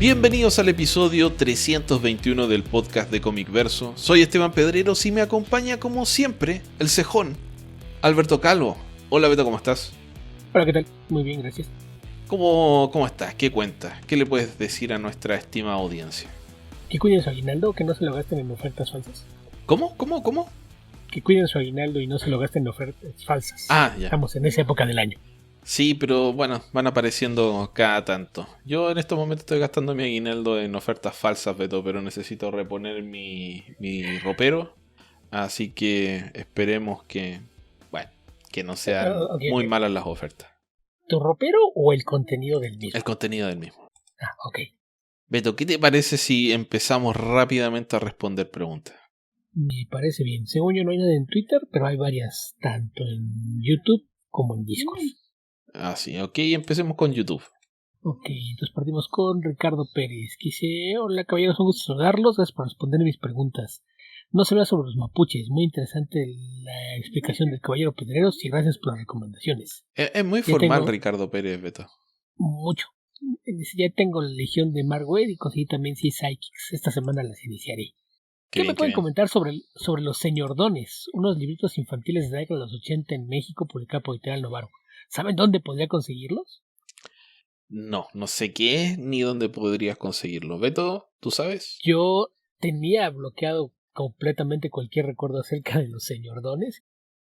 Bienvenidos al episodio 321 del podcast de Comic Verso. Soy Esteban Pedreros y me acompaña como siempre el cejón, Alberto Calvo. Hola Beto, ¿cómo estás? Hola, ¿qué tal? Muy bien, gracias. ¿Cómo estás? ¿Qué cuentas? ¿Qué le puedes decir a nuestra estimada audiencia? Que cuiden su aguinaldo, que no se lo gasten en ofertas falsas. ¿Cómo? Que cuiden su aguinaldo y no se lo gasten en ofertas falsas. Ah, ya. Estamos en esa época del año. Sí, pero bueno, van apareciendo cada tanto. Yo en estos momentos estoy gastando mi aguinaldo en ofertas falsas, Beto, pero necesito reponer mi ropero. Así que esperemos que no sean muy malas las ofertas. ¿Tu ropero o el contenido del mismo? El contenido del mismo. Ah, ok. Beto, ¿qué te parece si empezamos rápidamente a responder preguntas? Me parece bien. Según yo no hay nada en Twitter, pero hay varias, tanto en YouTube como en Discord. Ah, sí, ok, empecemos con YouTube. Ok, entonces partimos con Ricardo Pérez, que dice: hola caballeros, un gusto saludarlos, gracias por responder mis preguntas. No se habla sobre los mapuches, muy interesante la explicación del caballero Pedreros y gracias por las recomendaciones. Es muy formal Ricardo Pérez, Beto. Mucho. Ya tengo la legión de Marwed y conseguí también 6 Psychics. Esta semana las iniciaré. ¿Qué me pueden comentar sobre los señordones? Unos libritos infantiles de la década de los 80 en México publicado por Editorial Novaro. ¿Saben dónde podría conseguirlos? No sé qué es ni dónde podrías conseguirlo. Beto, ¿tú sabes? Yo tenía bloqueado completamente cualquier recuerdo acerca de los señordones.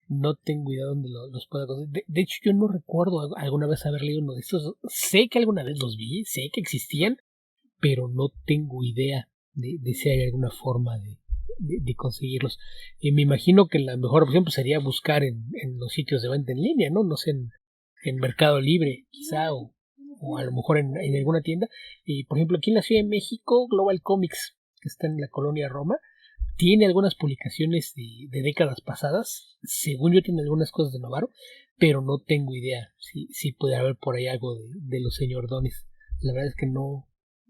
No tengo idea dónde los pueda conseguir. De hecho, yo no recuerdo alguna vez haber leído uno de estos. Sé que alguna vez los vi, sé que existían, pero no tengo idea de si hay alguna forma de conseguirlos. Me imagino que la mejor opción pues, sería buscar en los sitios de venta en línea, ¿no? No sé, en Mercado Libre, quizá, o a lo mejor en alguna tienda. Por ejemplo, aquí en la Ciudad de México, Global Comics, que está en la colonia Roma, tiene algunas publicaciones de décadas pasadas. Según yo, tiene algunas cosas de Novaro, pero no tengo idea si puede haber por ahí algo de los señordones. La verdad es que no,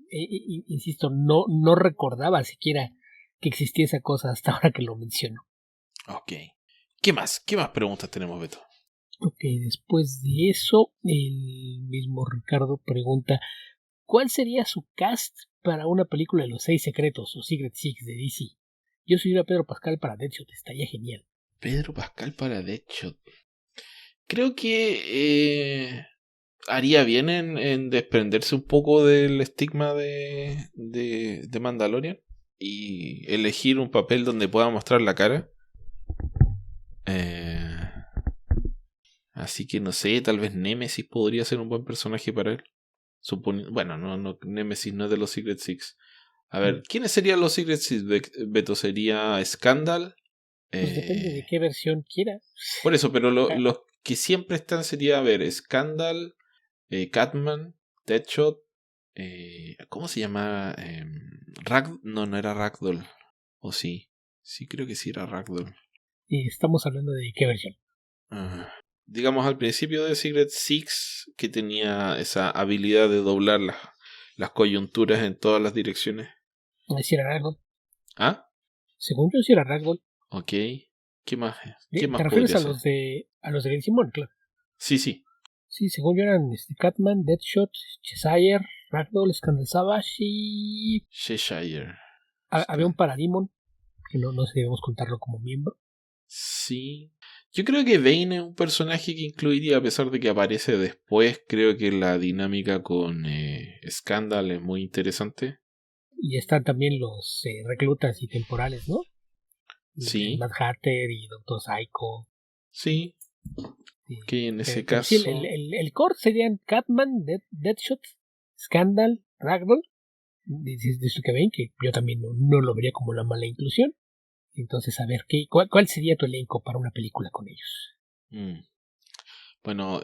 insisto, no recordaba siquiera que existía esa cosa hasta ahora que lo menciono. Ok. ¿Qué más preguntas tenemos, Beto? Ok, después de eso, el mismo Ricardo pregunta: ¿cuál sería su cast para una película de los 6 secretos o Secret Six de DC? Yo soy a Pedro Pascal para Deadshot, estaría genial. Pedro Pascal para Deadshot. Creo que haría bien en desprenderse un poco del estigma de Mandalorian y elegir un papel donde pueda mostrar la cara. Así que no sé, tal vez Nemesis podría ser un buen personaje para él. Bueno, no, Nemesis no es de los Secret Six. A ver, ¿quiénes serían los Secret Six, Beto? ¿Sería Scandal? Pues depende de qué versión quiera. Por eso, pero los que siempre están sería, a ver, Scandal, Catman, Deadshot, ¿cómo se llama? No era Ragdoll. ¿O sí? Sí, creo que sí era Ragdoll. Y estamos hablando de qué versión. Digamos al principio de Secret Six, que tenía esa habilidad de doblar las coyunturas en todas las direcciones. Si era Ragdoll. ¿Ah? Según yo, si era Ragdoll. Ok. ¿Qué más? ¿Te refieres a los de Grey Simon? Claro. Sí. Sí, según yo eran Catman, Deadshot, Cheshire, Ragdoll, Scandal Savage y... Cheshire. Había un Parademon, que no sé si debemos contarlo como miembro. Sí. Yo creo que Bane es un personaje que incluiría, a pesar de que aparece después. Creo que la dinámica con Scandal es muy interesante. Y están también los reclutas y temporales, ¿no? Sí. Mad Hatter y Doctor Psycho. Sí. Que en ese pero caso... sí, el core serían Catman, Deadshot, Scandal, Ragdoll. Dice que ven que yo también no lo vería como una mala inclusión. Entonces, a ver, ¿cuál sería tu elenco para una película con ellos? Bueno,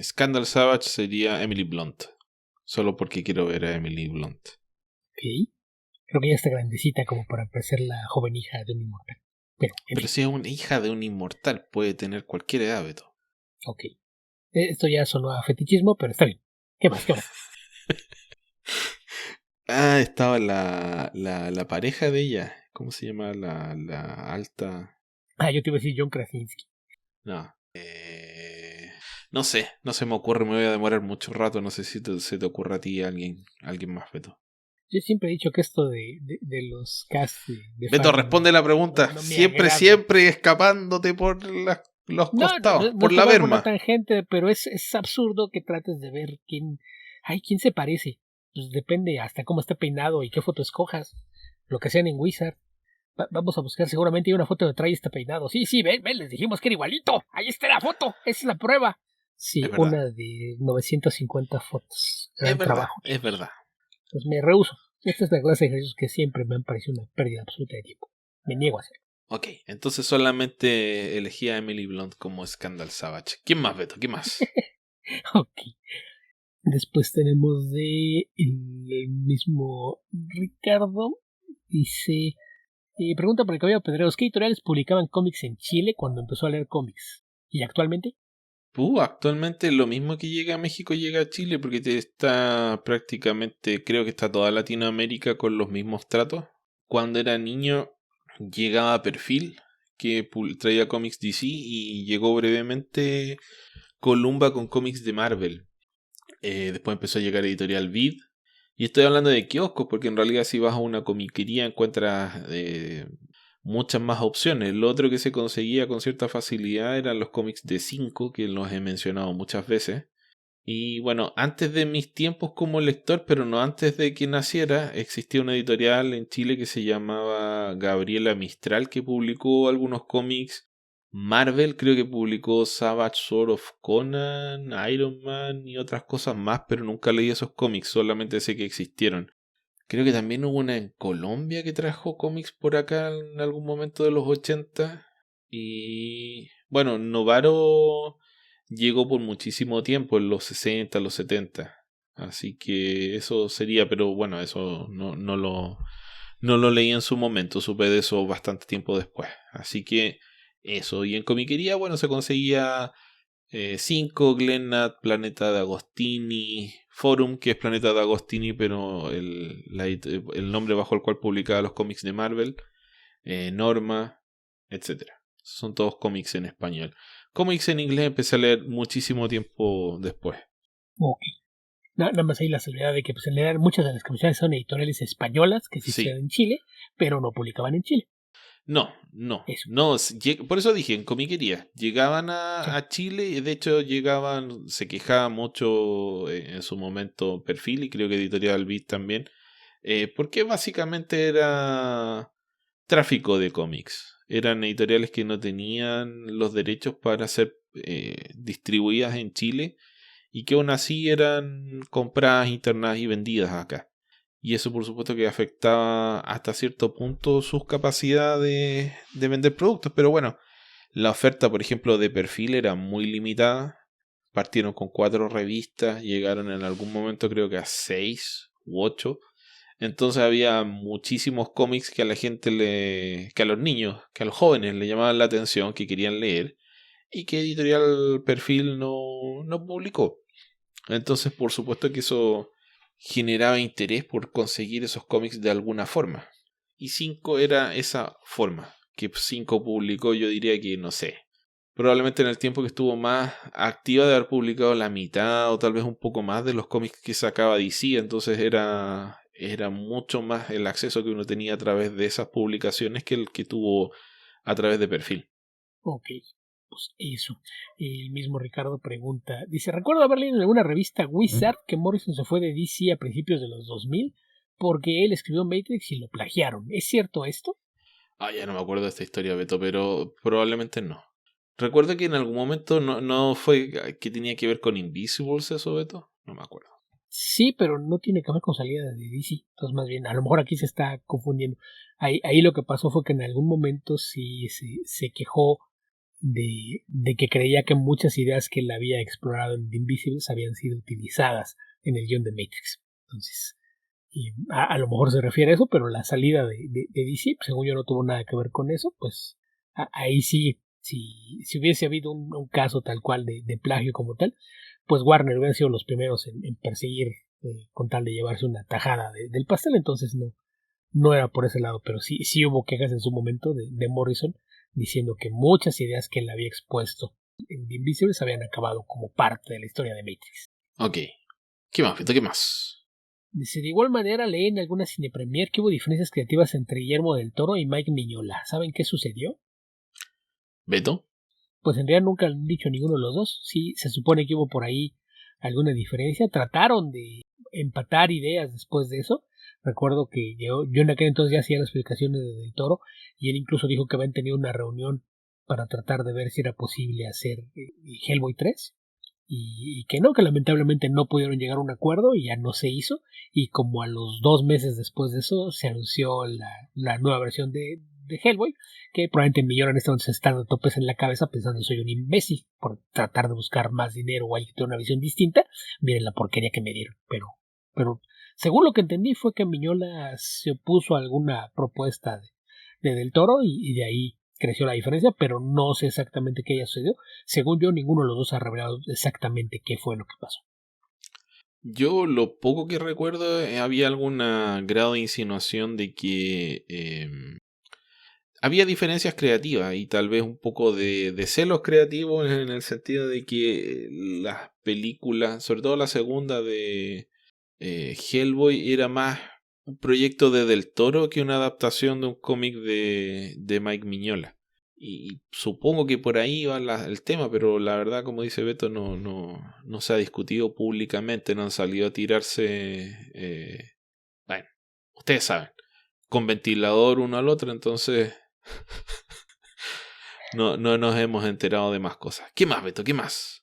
Scandal Savage sería Emily Blunt. Solo porque quiero ver a Emily Blunt. Ok. Creo que ya está grandecita como para parecer la joven hija de un inmortal. Pero si es una hija de un inmortal, puede tener cualquier edad, Beto. Ok. Esto ya sonó a fetichismo, pero está bien. ¿Qué más? Estaba la pareja de ella. ¿Cómo se llama? La alta... Yo te iba a decir John Krasinski. No. No sé, no se me ocurre, me voy a demorar mucho rato, no sé si se te ocurre a ti alguien más, Beto. Yo siempre he dicho que esto de los casts de Beto, Farley responde la no, pregunta. no me Siempre, agrada. siempre escapándote por los costados, No por es que la vaya por la berma. tangente, pero es absurdo que trates de ver quién se parece. Pues depende hasta cómo esté peinado y qué foto escojas. Lo que sean en Wizard. Vamos a buscar, seguramente hay una foto de trae este peinado. Sí, sí, ven, les dijimos que era igualito. Ahí está la foto, esa es la prueba. Sí, Es verdad, una de 950 fotos. es Gran verdad, trabajo, es chicos. verdad. Pues me rehuso. Esta es la clase de ejercicios que siempre me han parecido una pérdida absoluta de tiempo. Me niego a hacer. Ok, entonces solamente elegí a Emily Blunt como Scandal Savage. ¿Quién más, Beto? ¿Quién más? Ok. Después tenemos de el mismo Ricardo. Dice, pregunta por el cabello Pedreros, ¿qué editoriales publicaban cómics en Chile cuando empezó a leer cómics? ¿Y actualmente? Actualmente lo mismo que llega a México llega a Chile porque está prácticamente, creo que está toda Latinoamérica con los mismos tratos. Cuando era niño llegaba Perfil, que traía cómics DC y llegó brevemente Columba con cómics de Marvel. Después empezó a llegar Editorial Vid. Y estoy hablando de kioscos porque en realidad si vas a una comiquería encuentras muchas más opciones. Lo otro que se conseguía con cierta facilidad eran los cómics de 5 que los he mencionado muchas veces. Y bueno, antes de mis tiempos como lector, pero no antes de que naciera, existía una editorial en Chile que se llamaba Gabriela Mistral, que publicó algunos cómics. Marvel creo que publicó Savage Sword of Conan, Iron Man y otras cosas más, pero nunca leí esos cómics, solamente sé que existieron. Creo que también hubo una en Colombia que trajo cómics por acá en algún momento de los 80. Y bueno, Novaro llegó por muchísimo tiempo, en los 60, los 70. Así que eso sería, pero bueno, eso no lo leí en su momento, supe de eso bastante tiempo después. Así que eso, y en comiquería, bueno, se conseguía 5, Glenat, Planeta de Agostini, Forum, que es Planeta de Agostini, pero el nombre bajo el cual publicaba los cómics de Marvel, Norma, etcétera. Son todos cómics en español. Cómics en inglés empecé a leer muchísimo tiempo después. Ok. Nada más hay la salvedad de que pues, en realidad muchas de las comisiones son editoriales españolas que existían Sí. en Chile, pero no publicaban en Chile. Eso. No, por eso dije, en comiquería. Llegaban Sí. a Chile y de hecho llegaban, se quejaba mucho en su momento Perfil y creo que Editorial Beat también, porque básicamente era tráfico de cómics. Eran editoriales que no tenían los derechos para ser distribuidas en Chile y que aún así eran compradas, internadas y vendidas acá. Y eso por supuesto que afectaba hasta cierto punto sus capacidades de vender productos. Pero bueno, la oferta por ejemplo de Perfil era muy limitada. Partieron con 4 revistas, llegaron en algún momento creo que a 6 u 8. Entonces había muchísimos cómics que a la gente que a los niños, que a los jóvenes le llamaban la atención, que querían leer, y que Editorial Perfil no publicó. Entonces, por supuesto que eso generaba interés por conseguir esos cómics de alguna forma. Y 5 era esa forma, que 5 publicó, yo diría que no sé. Probablemente en el tiempo que estuvo más activa de haber publicado la mitad o tal vez un poco más de los cómics que sacaba DC, entonces era mucho más el acceso que uno tenía a través de esas publicaciones que el que tuvo a través de Perfil. Ok. Pues eso. El mismo Ricardo pregunta. Dice, recuerdo haber leído en alguna revista Wizard que Morrison se fue de DC a principios de los 2000 porque él escribió Matrix y lo plagiaron. ¿Es cierto esto? Ya no me acuerdo de esta historia, Beto, pero probablemente no. Recuerdo que en algún momento no fue que tenía que ver con Invisibles eso, Beto. No me acuerdo. Sí, pero no tiene que ver con salida de DC. Entonces, más bien, a lo mejor aquí se está confundiendo. Ahí lo que pasó fue que en algún momento sí se quejó de que creía que muchas ideas que él había explorado en The Invisibles habían sido utilizadas en el guión de Matrix. Entonces, a lo mejor se refiere a eso, pero la salida de DC, pues, según yo, no tuvo nada que ver con eso. Pues ahí sí, si hubiese habido un caso tal cual de plagio como tal, pues Warner hubieran sido los primeros en perseguir con tal de llevarse una tajada del pastel. Entonces no era por ese lado, pero sí hubo quejas en su momento de Morrison diciendo que muchas ideas que él había expuesto en The Invisibles habían acabado como parte de la historia de Matrix. Ok. ¿Qué más, Beto? ¿Qué más? Dice, de igual manera leí en alguna cinepremier que hubo diferencias creativas entre Guillermo del Toro y Mike Mignola. ¿Saben qué sucedió? ¿Beto? Pues en realidad nunca han dicho ninguno de los dos. Sí, se supone que hubo por ahí alguna diferencia. Trataron de empatar ideas después de eso. Recuerdo que yo en aquel entonces ya hacía las explicaciones del Toro y él incluso dijo que habían tenido una reunión para tratar de ver si era posible hacer Hellboy 3 y que no, que lamentablemente no pudieron llegar a un acuerdo y ya no se hizo, y como a los 2 meses después de eso se anunció la nueva versión de Hellboy, que probablemente Millón en este momento se están dando topes en la cabeza pensando soy un imbécil por tratar de buscar más dinero o alguien que tenga una visión distinta, miren la porquería que me dieron, pero según lo que entendí fue que Miñola se opuso a alguna propuesta de Del Toro y de ahí creció la diferencia, pero no sé exactamente qué haya sucedido. Según yo, ninguno de los dos ha revelado exactamente qué fue lo que pasó. Yo lo poco que recuerdo había algún grado de insinuación de que había diferencias creativas y tal vez un poco de celos creativos en el sentido de que las películas, sobre todo la segunda de Hellboy, era más un proyecto de Del Toro que una adaptación de un cómic de Mike Mignola. Y supongo que por ahí va el tema, pero la verdad, como dice Beto, no se ha discutido públicamente, no han salido a tirarse, bueno, ustedes saben, con ventilador uno al otro, entonces no nos hemos enterado de más cosas. ¿Qué más, Beto? ¿Qué más?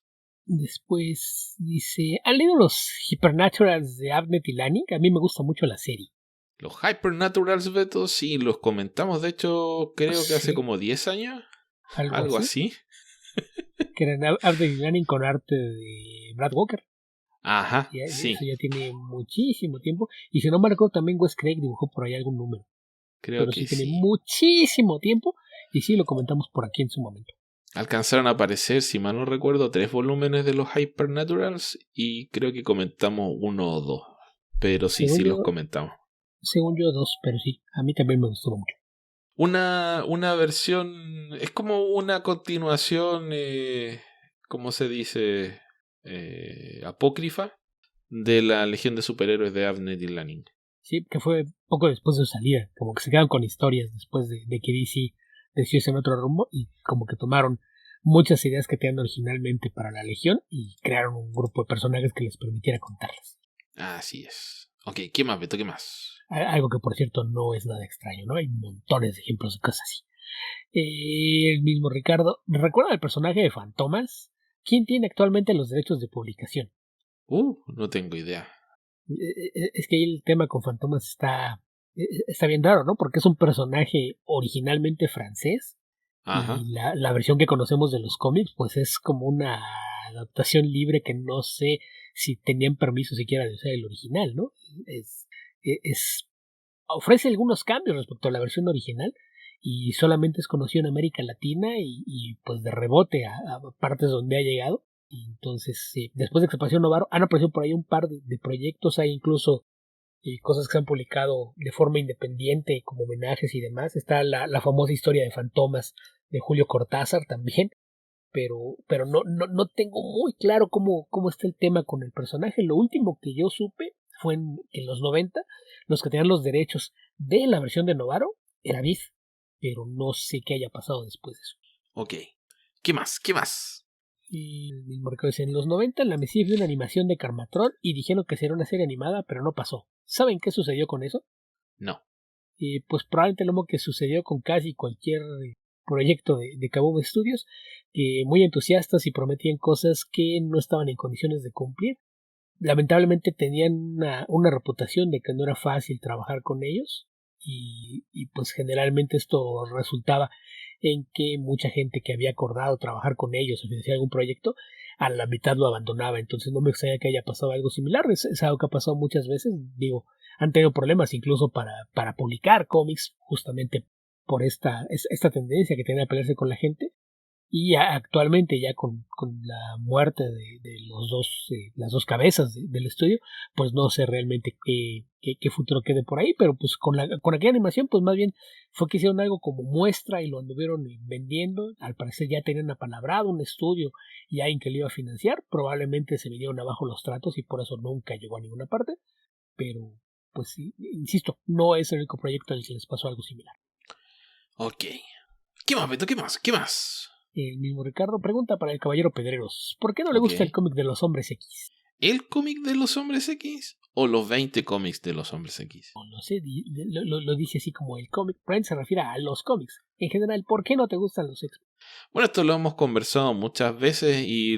Después dice, ¿han leído los Hypernaturals de Abnett y Lanning? A mí me gusta mucho la serie. Los Hypernaturals, Beto, sí, los comentamos, de hecho, creo que hace Sí, como 10 años, algo algo así. así. Que eran Abnett y Lanning con arte de Brad Walker. Ajá, Eso sí, ya tiene muchísimo tiempo. Y si no me recuerdo, también Wes Craig dibujó por ahí algún número. creo Pero sí que tiene sí. muchísimo tiempo. Y sí, lo comentamos por aquí en su momento. Alcanzaron a aparecer, si mal no recuerdo, 3 volúmenes de los Hypernaturals y creo que comentamos uno o dos. Pero sí, Según sí los yo, comentamos. según yo, dos, pero sí, a mí también me gustó mucho. Una versión, es como una continuación, ¿cómo se dice? Apócrifa de la Legión de Superhéroes de Abnett y Lanning. Sí, que fue poco después de su salida, como que se quedaron con historias después de que DC decidió irse en otro rumbo y como que tomaron muchas ideas que tenían originalmente para la Legión y crearon un grupo de personajes que les permitiera contarlas. Así es. Ok, ¿qué más, Beto? ¿Qué más? Algo que por cierto no es nada extraño, ¿no? Hay montones de ejemplos de cosas así. El mismo Ricardo, ¿recuerda el personaje de Fantomas? ¿Quién tiene actualmente los derechos de publicación? No tengo idea. Es que ahí el tema con Fantomas está bien raro, ¿no? Porque es un personaje originalmente francés Ajá. y la versión que conocemos de los cómics pues es como una adaptación libre que no sé si tenían permiso siquiera de usar el original, ¿no? Es ofrece algunos cambios respecto a la versión original y solamente es conocido en América Latina y pues de rebote a partes donde ha llegado. Y entonces, sí, después de que se apareció Novaro, han aparecido por ahí un par de proyectos, hay incluso cosas que se han publicado de forma independiente, como homenajes y demás. Está la famosa historia de Fantomas de Julio Cortázar también, pero no tengo muy claro cómo está el tema con el personaje. Lo último que yo supe fue en los 90 los que tenían los derechos de la versión de Novaro era Vid, pero no sé qué haya pasado después de eso. Ok. ¿Qué más? ¿Qué más? Y el mismo recuerdo dice, en los 90 la Messi vio una animación de Carmatrón y dijeron que sería una serie animada, pero no pasó. ¿Saben qué sucedió con eso? No. Pues probablemente lo mismo que sucedió con casi cualquier proyecto de Kaboom Studios, que muy entusiastas y prometían cosas que no estaban en condiciones de cumplir. Lamentablemente tenían una reputación de que no era fácil trabajar con ellos y pues generalmente esto resultaba en que mucha gente que había acordado trabajar con ellos o financiar algún proyecto a la mitad lo abandonaba. Entonces no me extraña que haya pasado algo similar. Es algo que ha pasado muchas veces. Digo, han tenido problemas incluso para publicar cómics justamente por esta tendencia que tienen a pelearse con la gente. Y actualmente ya con la muerte de las dos cabezas del estudio, pues no sé realmente qué futuro quede por ahí, pero pues con aquella animación pues más bien fue que hicieron algo como muestra y lo anduvieron vendiendo. Al parecer ya tenían apalabrado un estudio y alguien que lo iba a financiar, probablemente se vinieron abajo los tratos y por eso nunca llegó a ninguna parte, pero pues sí, insisto, no es el único proyecto al que les pasó algo similar. Ok. ¿Qué más, Beto? ¿Qué más? ¿Qué más? El mismo Ricardo pregunta para el Caballero Pedreros, ¿por qué no le Ok. gusta el cómic de los Hombres X? ¿El cómic de los Hombres X? ¿O los 20 cómics de los Hombres X? No sé, lo dice así como el cómic, pero se refiere a los cómics. En general, ¿por qué no te gustan los X? Bueno, esto lo hemos conversado muchas veces y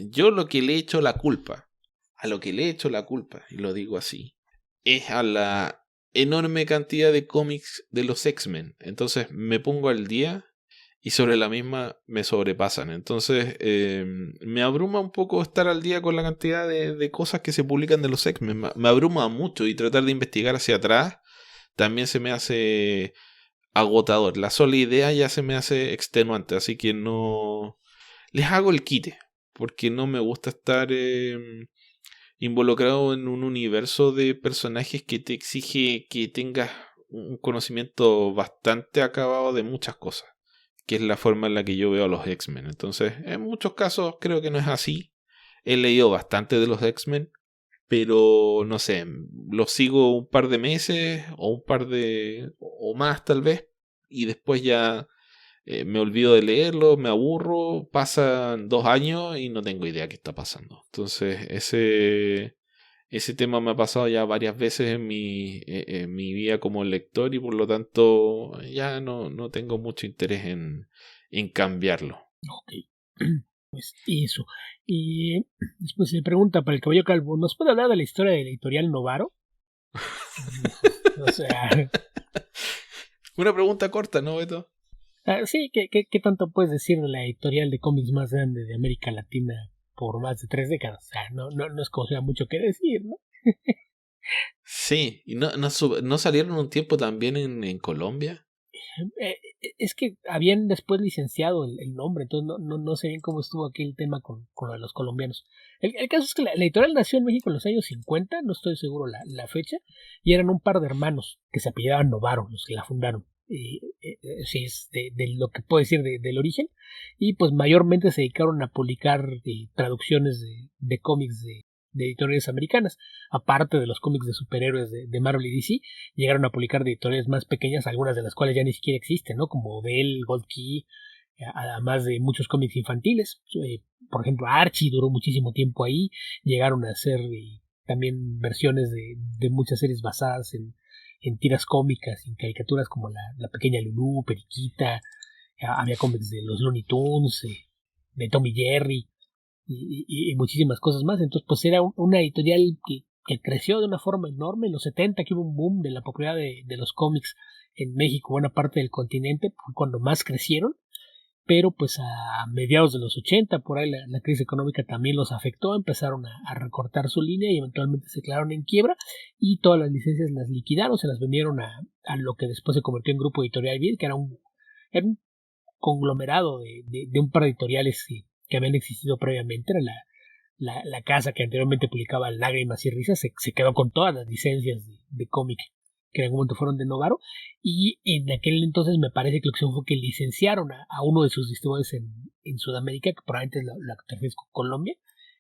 yo lo que le he hecho la culpa, a lo que le he hecho la culpa, y lo digo así, es a la enorme cantidad de cómics de los X-Men. Entonces me pongo al día y sobre la misma me sobrepasan. Entonces me abruma un poco estar al día con la cantidad de cosas que se publican de los X-Men. Me abruma mucho y tratar de investigar hacia atrás también se me hace agotador. La sola idea ya se me hace extenuante, así que no les hago el quite, porque no me gusta estar involucrado en un universo de personajes que te exige que tengas un conocimiento bastante acabado de muchas cosas, que es la forma en la que yo veo a los X-Men. Entonces, en muchos casos creo que no es así. He leído bastante de los X-Men, pero no sé, los sigo un par de meses o o más tal vez, y después ya me olvido de leerlo, me aburro, pasan 2 años y no tengo idea qué está pasando. Entonces ese tema me ha pasado ya varias veces en mi vida como lector y por lo tanto ya no tengo mucho interés en cambiarlo. Ok, pues eso. Y después se pregunta para el Caballero Calvo, ¿nos puede hablar de la historia de la editorial Novaro? O sea, Una pregunta corta, ¿no, Beto? sí, ¿qué tanto puedes decir de la editorial de cómics más grande de América Latina por más de 3 décadas? O sea, no es como sea mucho que decir, ¿no? Sí, y no salieron un tiempo también en Colombia. Es que habían después licenciado el nombre, entonces no sé bien cómo estuvo aquí el tema con lo de los colombianos. El caso es que la editorial nació en México en los años 50, no estoy seguro la fecha, y eran un par de hermanos que se apellidaban Novaro, los que la fundaron. Sí, es de lo que puedo decir del origen, y pues mayormente se dedicaron a publicar traducciones de cómics de editoriales americanas, aparte de los cómics de superhéroes de Marvel y DC, llegaron a publicar de editoriales más pequeñas, algunas de las cuales ya ni siquiera existen, ¿no? Como Bell, Gold Key, además de muchos cómics infantiles. Por ejemplo, Archie duró muchísimo tiempo ahí, llegaron a hacer también versiones de muchas series basadas en tiras cómicas, en caricaturas como la pequeña Lulú, Periquita, había cómics de los Looney Tunes, de Tommy Jerry, y muchísimas cosas más. Entonces, pues era una editorial que creció de una forma enorme. En los 70 que hubo un boom de la popularidad de los cómics en México, buena parte del continente, fue cuando más crecieron. Pero pues a mediados de los 80 por ahí la crisis económica también los afectó, empezaron a recortar su línea y eventualmente se quedaron en quiebra y todas las licencias las liquidaron, se las vendieron a lo que después se convirtió en Grupo Editorial Vid, que era un conglomerado de un par de editoriales que habían existido previamente. Era la casa que anteriormente publicaba Lágrimas y Risas, se quedó con todas las licencias de cómic que en algún momento fueron de Novaro, y en aquel entonces me parece que lo que hicieron fue que licenciaron a uno de sus distribuidores en Sudamérica, que probablemente es la que te refieres con Colombia,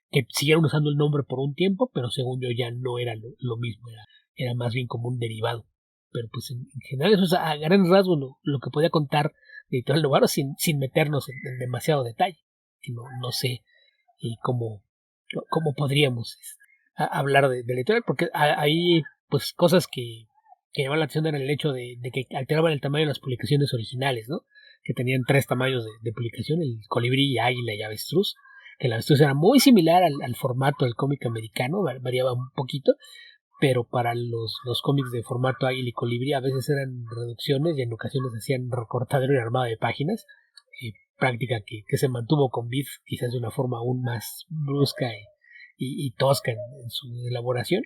que siguieron usando el nombre por un tiempo, pero según yo ya no era lo mismo, era más bien como un derivado. Pero pues en general eso es a grandes rasgos lo que podía contar de Editorial Novaro sin meternos en demasiado detalle, que no sé cómo podríamos hablar de la editorial, porque hay pues cosas que llamaban la atención era el hecho de que alteraban el tamaño de las publicaciones originales, ¿no? Que tenían 3 tamaños de publicación, el colibrí, águila y avestruz, que el avestruz era muy similar al formato del cómic americano, variaba un poquito, pero para los cómics de formato águila y colibrí a veces eran reducciones y en ocasiones hacían recortadero y armado de páginas, práctica que se mantuvo con Vid quizás de una forma aún más brusca y tosca en su elaboración,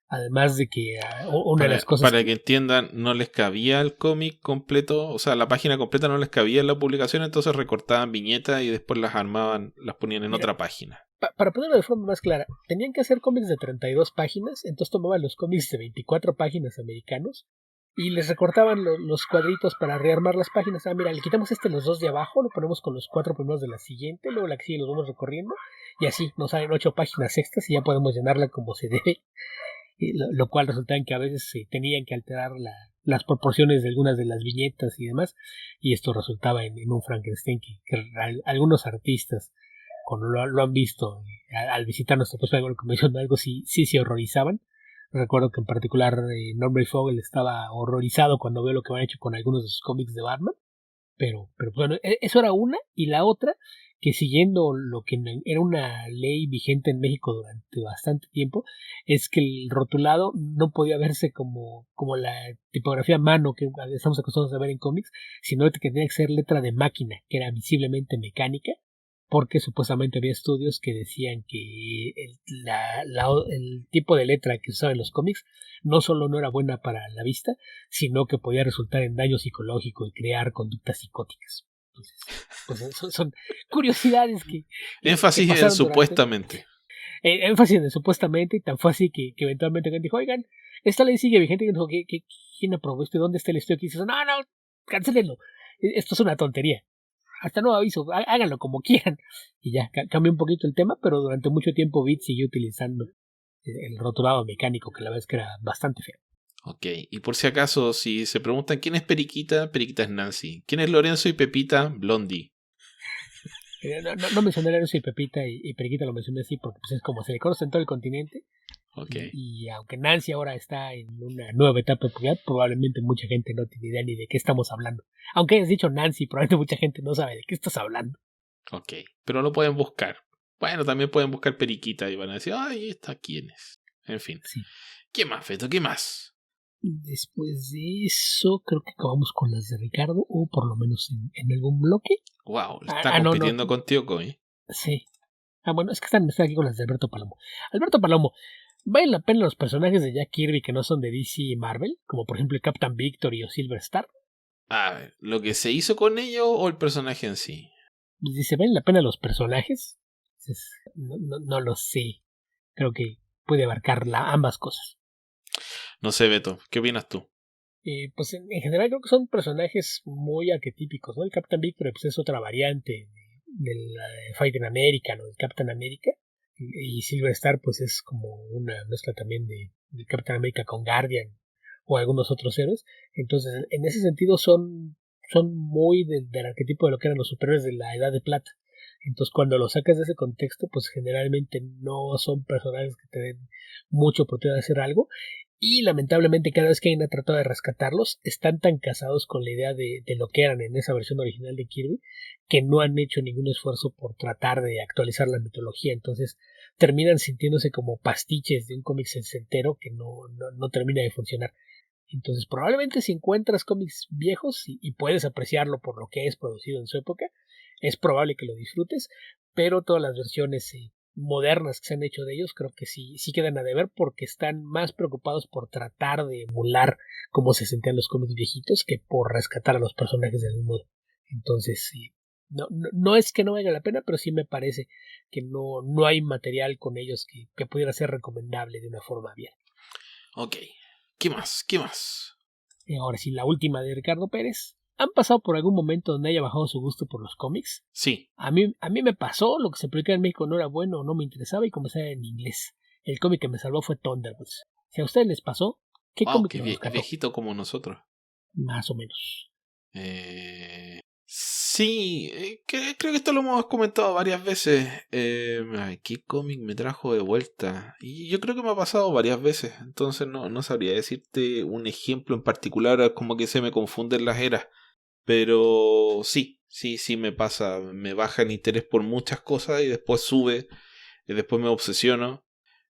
Además de que una de las cosas... Para que entiendan, no les cabía el cómic completo, o sea, la página completa no les cabía en la publicación, entonces recortaban viñetas y después las armaban, las ponían en otra página. Para ponerlo de forma más clara, tenían que hacer cómics de 32 páginas, entonces tomaban los cómics de 24 páginas americanos y les recortaban los cuadritos para rearmar las páginas. Mira, le quitamos los dos de abajo, lo ponemos con los 4 primeros de la siguiente, luego la que sigue los vamos recorriendo y así nos salen 8 páginas extras y ya podemos llenarla como se debe. Lo cual resultaba en que a veces se tenían que alterar las proporciones de algunas de las viñetas y demás, y esto resultaba en un Frankenstein que algunos artistas, cuando lo han visto al visitar nuestra página de convención, algo sí se horrorizaban. Recuerdo que en particular Norman Fogel estaba horrorizado cuando veo lo que han hecho con algunos de sus cómics de Batman, pero bueno, eso era una, y la otra, que siguiendo lo que era una ley vigente en México durante bastante tiempo, es que el rotulado no podía verse como la tipografía a mano que estamos acostumbrados a ver en cómics, sino que tenía que ser letra de máquina, que era visiblemente mecánica, porque supuestamente había estudios que decían que el tipo de letra que se usaba en los cómics no solo no era buena para la vista, sino que podía resultar en daño psicológico y crear conductas psicóticas. Entonces, pues son curiosidades que énfasis en supuestamente. Énfasis en supuestamente, y tan fue así que eventualmente alguien dijo, oigan, esta ley sigue vigente, y dijo, ¿quién aprobó esto? ¿Dónde está el estudio? Y dice, no, cancelenlo, esto es una tontería. Hasta nuevo aviso, háganlo como quieran. Y ya, cambió un poquito el tema, pero durante mucho tiempo Beat siguió utilizando el rotulado mecánico, que la verdad es que era bastante feo. Ok, y por si acaso, si se preguntan quién es Periquita, Periquita es Nancy. ¿Quién es Lorenzo y Pepita? Blondie. No mencioné a Lorenzo y Pepita y Periquita lo mencioné así porque pues, es como se le conoce en todo el continente. Okay. Y aunque Nancy ahora está en una nueva etapa de popularidad, probablemente mucha gente no tiene idea ni de qué estamos hablando. Aunque hayas dicho Nancy, probablemente mucha gente no sabe de qué estás hablando. Ok, pero lo pueden buscar. Bueno, también pueden buscar Periquita y van a decir, ay, ¿esta quién es? En fin. Sí. ¿Qué más, Feto? ¿Qué más? Después de eso, creo que acabamos con las de Ricardo, o por lo menos en algún bloque. Wow, está compitiendo contigo, Coy. Sí. Bueno, es que están aquí con las de Alberto Palomo. Alberto Palomo, ¿valen la pena los personajes de Jack Kirby que no son de DC y Marvel? Como por ejemplo el Captain Victory o Silver Star. A ver, ¿lo que se hizo con ellos o el personaje en sí? Dice, ¿valen la pena los personajes? No lo sé. Creo que puede abarcar ambas cosas. No sé, Beto, ¿qué opinas tú? Pues en general creo que son personajes muy arquetípicos, ¿no? El Captain Victory pues, es otra variante del Fighting American o del Captain America. Y Silver Star pues es como una mezcla también de Captain America con Guardian o algunos otros héroes. Entonces, en ese sentido son muy del arquetipo de lo que eran los superhéroes de la Edad de Plata. Entonces, cuando los sacas de ese contexto, pues generalmente no son personajes que te den mucha oportunidad de hacer algo. Y lamentablemente, cada vez que alguien ha tratado de rescatarlos, están tan casados con la idea de lo que eran en esa versión original de Kirby, que no han hecho ningún esfuerzo por tratar de actualizar la mitología. Entonces, terminan sintiéndose como pastiches de un cómic sesentero que no termina de funcionar. Entonces, probablemente si encuentras cómics viejos y puedes apreciarlo por lo que es producido en su época, es probable que lo disfrutes, pero todas las versiones modernas que se han hecho de ellos creo que sí quedan a deber porque están más preocupados por tratar de emular cómo se sentían los cómics viejitos que por rescatar a los personajes de algún modo. Entonces, sí, no es que no valga la pena, pero sí me parece que no hay material con ellos que pudiera ser recomendable de una forma abierta. Ok, ¿qué más? ¿Qué más? Ahora sí, la última de Ricardo Pérez. ¿Han pasado por algún momento donde haya bajado su gusto por los cómics? Sí. A mí me pasó, lo que se publicaba en México no era bueno o no me interesaba y comencé en inglés. El cómic que me salvó fue Thunderbolts. Si a ustedes les pasó, ¿qué cómic les rescató? Viejito como nosotros. Más o menos. Sí, creo que esto lo hemos comentado varias veces. ¿Qué cómic me trajo de vuelta? Y yo creo que me ha pasado varias veces. Entonces no sabría decirte un ejemplo en particular, como que se me confunden las eras. Pero sí me pasa. Me baja el interés por muchas cosas y después sube. Y después me obsesiono.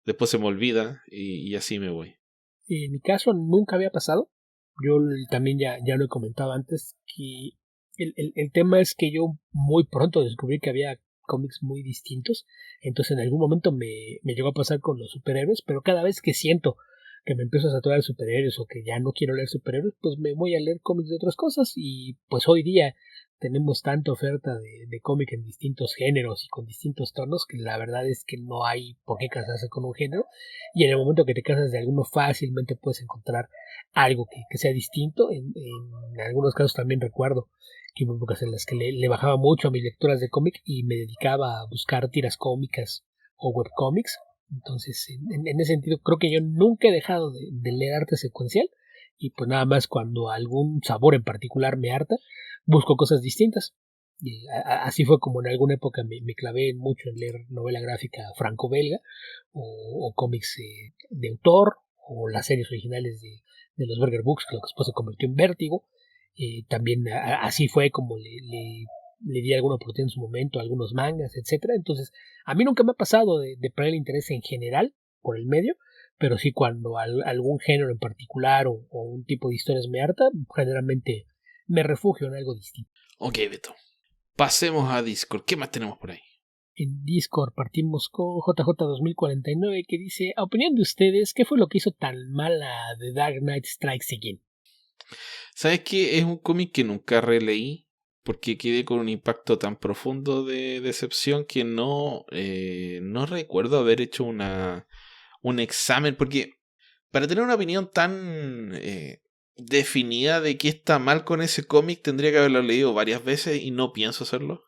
Después se me olvida y así me voy. En mi caso nunca había pasado. Yo también ya lo he comentado antes que el tema es que yo muy pronto descubrí que había cómics muy distintos. Entonces en algún momento me llegó a pasar con los superhéroes, pero cada vez que siento que me empiezo a saturar de superhéroes o que ya no quiero leer superhéroes, pues me voy a leer cómics de otras cosas. Y pues hoy día tenemos tanta oferta de cómic en distintos géneros y con distintos tonos que la verdad es que no hay por qué casarse con un género. Y en el momento que te casas de alguno fácilmente puedes encontrar algo que sea distinto. En algunos casos también recuerdo que hubo épocas en las que le bajaba mucho a mis lecturas de cómic y me dedicaba a buscar tiras cómicas o webcomics. Entonces, en ese sentido, creo que yo nunca he dejado de leer arte secuencial y pues nada más cuando algún sabor en particular me harta, busco cosas distintas. Y así fue como en alguna época me clavé mucho en leer novela gráfica franco-belga o cómics de autor o las series originales de los Burger Books, que lo que después se convirtió en Vértigo. También así fue como le di alguna oportunidad en su momento a algunos mangas, etcétera. Entonces, a mí nunca me ha pasado de perder el interés en general por el medio, pero sí cuando algún género en particular o un tipo de historias me harta, generalmente me refugio en algo distinto. Ok, Beto. Pasemos a Discord. ¿Qué más tenemos por ahí? En Discord partimos con JJ2049 que dice, a opinión de ustedes, ¿qué fue lo que hizo tan mal a The Dark Knight Strikes Again? ¿Sabes qué? Es un cómic que nunca releí porque quedé con un impacto tan profundo de decepción que no recuerdo haber hecho un examen, porque para tener una opinión tan definida de qué está mal con ese cómic tendría que haberlo leído varias veces y no pienso hacerlo.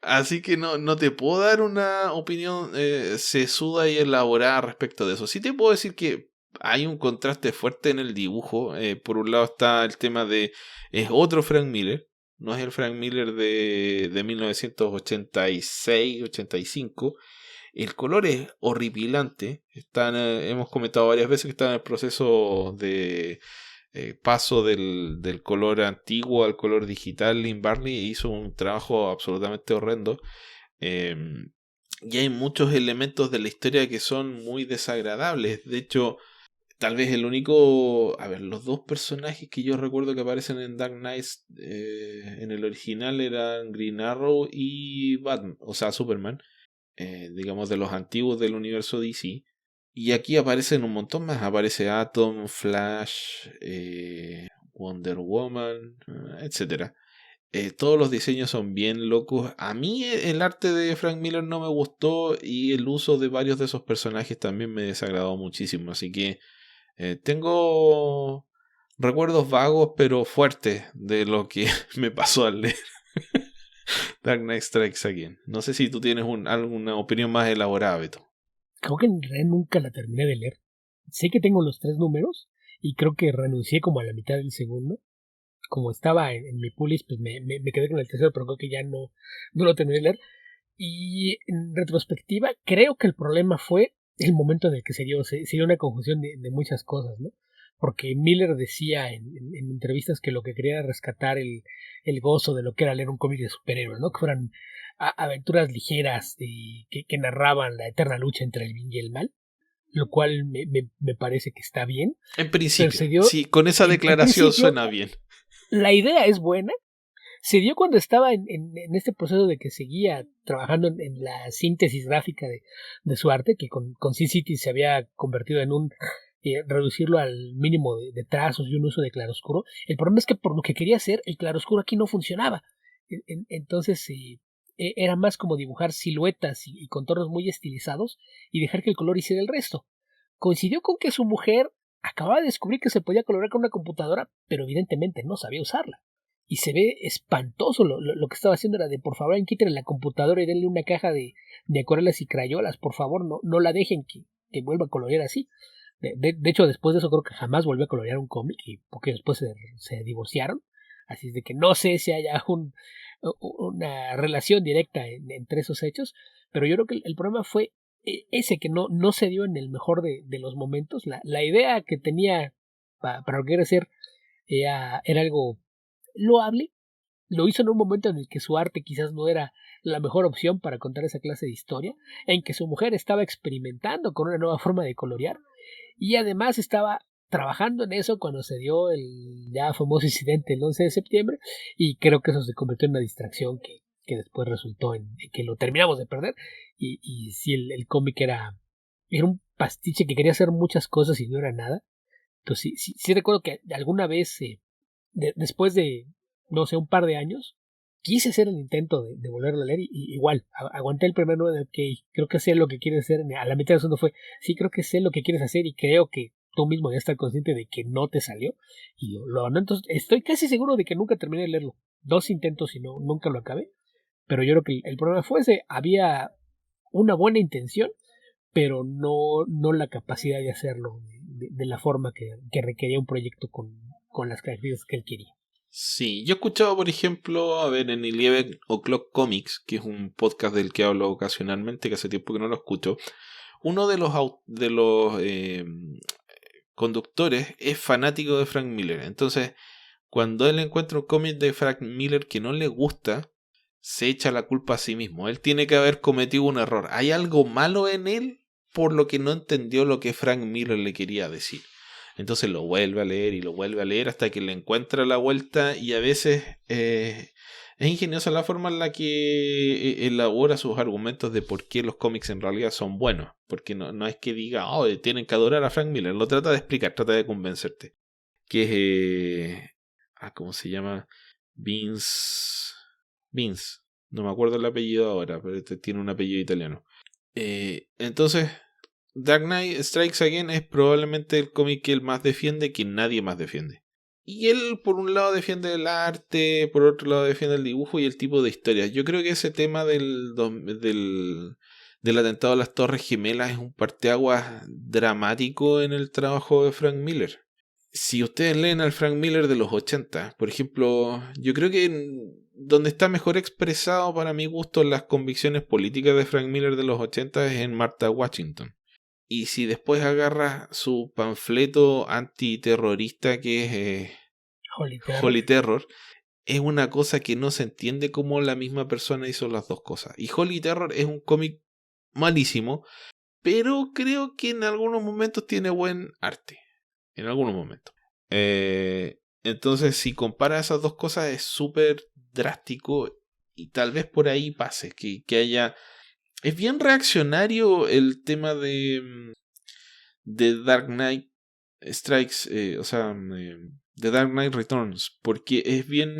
Así que no te puedo dar una opinión sesuda y elaborada respecto de eso. Sí te puedo decir que hay un contraste fuerte en el dibujo. Por un lado está el tema de... Es otro Frank Miller. No es el Frank Miller de 1986-85. El color es horripilante. Hemos comentado varias veces que está en el proceso de paso del color antiguo al color digital. Lynn Barley hizo un trabajo absolutamente horrendo. Eh, y hay muchos elementos de la historia que son muy desagradables. De hecho, tal vez el único... A ver, los dos personajes que yo recuerdo que aparecen en Dark Knight en el original eran Green Arrow y Batman, o sea, Superman. Digamos de los antiguos del universo DC. Y aquí aparecen un montón más. Aparece Atom, Flash, Wonder Woman, etcétera. Todos los diseños son bien locos. A mí el arte de Frank Miller no me gustó y el uso de varios de esos personajes también me desagradó muchísimo. Así que tengo recuerdos vagos pero fuertes de lo que me pasó al leer Dark Knight Strikes Again. No sé si tú tienes alguna opinión más elaborada, Beto. Creo que en realidad nunca la terminé de leer. Sé que tengo los 3 números y creo que renuncié como a la mitad del segundo. Como estaba en mi pulis, pues me quedé con el tercero, pero creo que ya no lo terminé de leer. Y en retrospectiva, creo que el problema fue el momento en el que se dio una confusión de muchas cosas, ¿no? Porque Miller decía en entrevistas que lo que quería era rescatar el gozo de lo que era leer un cómic de superhéroes, ¿no? Que fueran aventuras ligeras que narraban la eterna lucha entre el bien y el mal, lo cual me parece que está bien. En Pero principio, se dio, sí, con esa declaración suena bien. la idea es buena. Se dio cuando estaba en este proceso de que seguía trabajando en la síntesis gráfica de su arte, que con Sin City se había convertido en un reducirlo al mínimo de trazos y un uso de claroscuro. El problema es que por lo que quería hacer, el claroscuro aquí no funcionaba. Entonces era más como dibujar siluetas y contornos muy estilizados y dejar que el color hiciera el resto. Coincidió con que su mujer acababa de descubrir que se podía colorear con una computadora, pero evidentemente no sabía usarla. Y se ve espantoso lo que estaba haciendo. Era de por favor quiten la computadora y denle una caja de acuarelas y crayolas, por favor, no la dejen que vuelva a colorear así. De hecho, después de eso creo que jamás volvió a colorear un cómic, y porque después se divorciaron. Así es de que no sé si haya una relación directa entre esos hechos, pero yo creo que el problema fue ese, que no se dio en el mejor de los momentos. La idea que tenía para lo que era hacer era algo loable. Lo hizo en un momento en el que su arte quizás no era la mejor opción para contar esa clase de historia, en que su mujer estaba experimentando con una nueva forma de colorear y además estaba trabajando en eso cuando se dio el ya famoso incidente el 11 de septiembre, y creo que eso se convirtió en una distracción que después resultó en que lo terminamos de perder. Y sí, el cómic era era un pastiche que quería hacer muchas cosas y no era nada. Entonces sí recuerdo que alguna vez, después de, no sé, un par de años, quise hacer el intento de volverlo a leer y igual, aguanté el primer número de ok, creo que sé lo que quieres hacer, a la mitad del segundo fue, sí, creo que sé lo que quieres hacer y creo que tú mismo ya estás consciente de que no te salió y lo abandoné. Entonces estoy casi seguro de que nunca terminé de leerlo. 2 intentos y no, nunca lo acabé, pero yo creo que el problema fue ese, había una buena intención, pero no la capacidad de hacerlo de la forma que requería un proyecto con las características que él quería. Sí, yo he escuchado, por ejemplo, a ver, en Eleven O'Clock Comics, que es un podcast del que hablo ocasionalmente, que hace tiempo que no lo escucho, uno de los conductores es fanático de Frank Miller. Entonces, cuando él encuentra un cómic de Frank Miller que no le gusta, se echa la culpa a sí mismo. Él tiene que haber cometido un error. Hay algo malo en él por lo que no entendió lo que Frank Miller le quería decir. Entonces lo vuelve a leer y lo vuelve a leer hasta que le encuentra la vuelta y a veces es ingeniosa la forma en la que elabora sus argumentos de por qué los cómics en realidad son buenos. Porque no es que diga, oh, tienen que adorar a Frank Miller. Lo trata de explicar, trata de convencerte. Que es, ¿cómo se llama? Vince. Vince. No me acuerdo el apellido ahora, pero este tiene un apellido italiano. Entonces, Dark Knight Strikes Again es probablemente el cómic que él más defiende, que nadie más defiende. Y él, por un lado, defiende el arte, por otro lado, defiende el dibujo y el tipo de historias. Yo creo que ese tema del atentado a las Torres Gemelas es un parteaguas dramático en el trabajo de Frank Miller. Si ustedes leen al Frank Miller de los 80, por ejemplo, yo creo que donde está mejor expresado para mi gusto las convicciones políticas de Frank Miller de los 80 es en Martha Washington. Y si después agarra su panfleto antiterrorista que es Holy Terror. Holy Terror, es una cosa que no se entiende cómo la misma persona hizo las dos cosas. Y Holy Terror es un cómic malísimo, pero creo que en algunos momentos tiene buen arte. En algunos momentos. Entonces, si compara esas dos cosas, es súper drástico y tal vez por ahí pase, que haya... Es bien reaccionario el tema de Dark Knight Strikes, de Dark Knight Returns, porque es bien...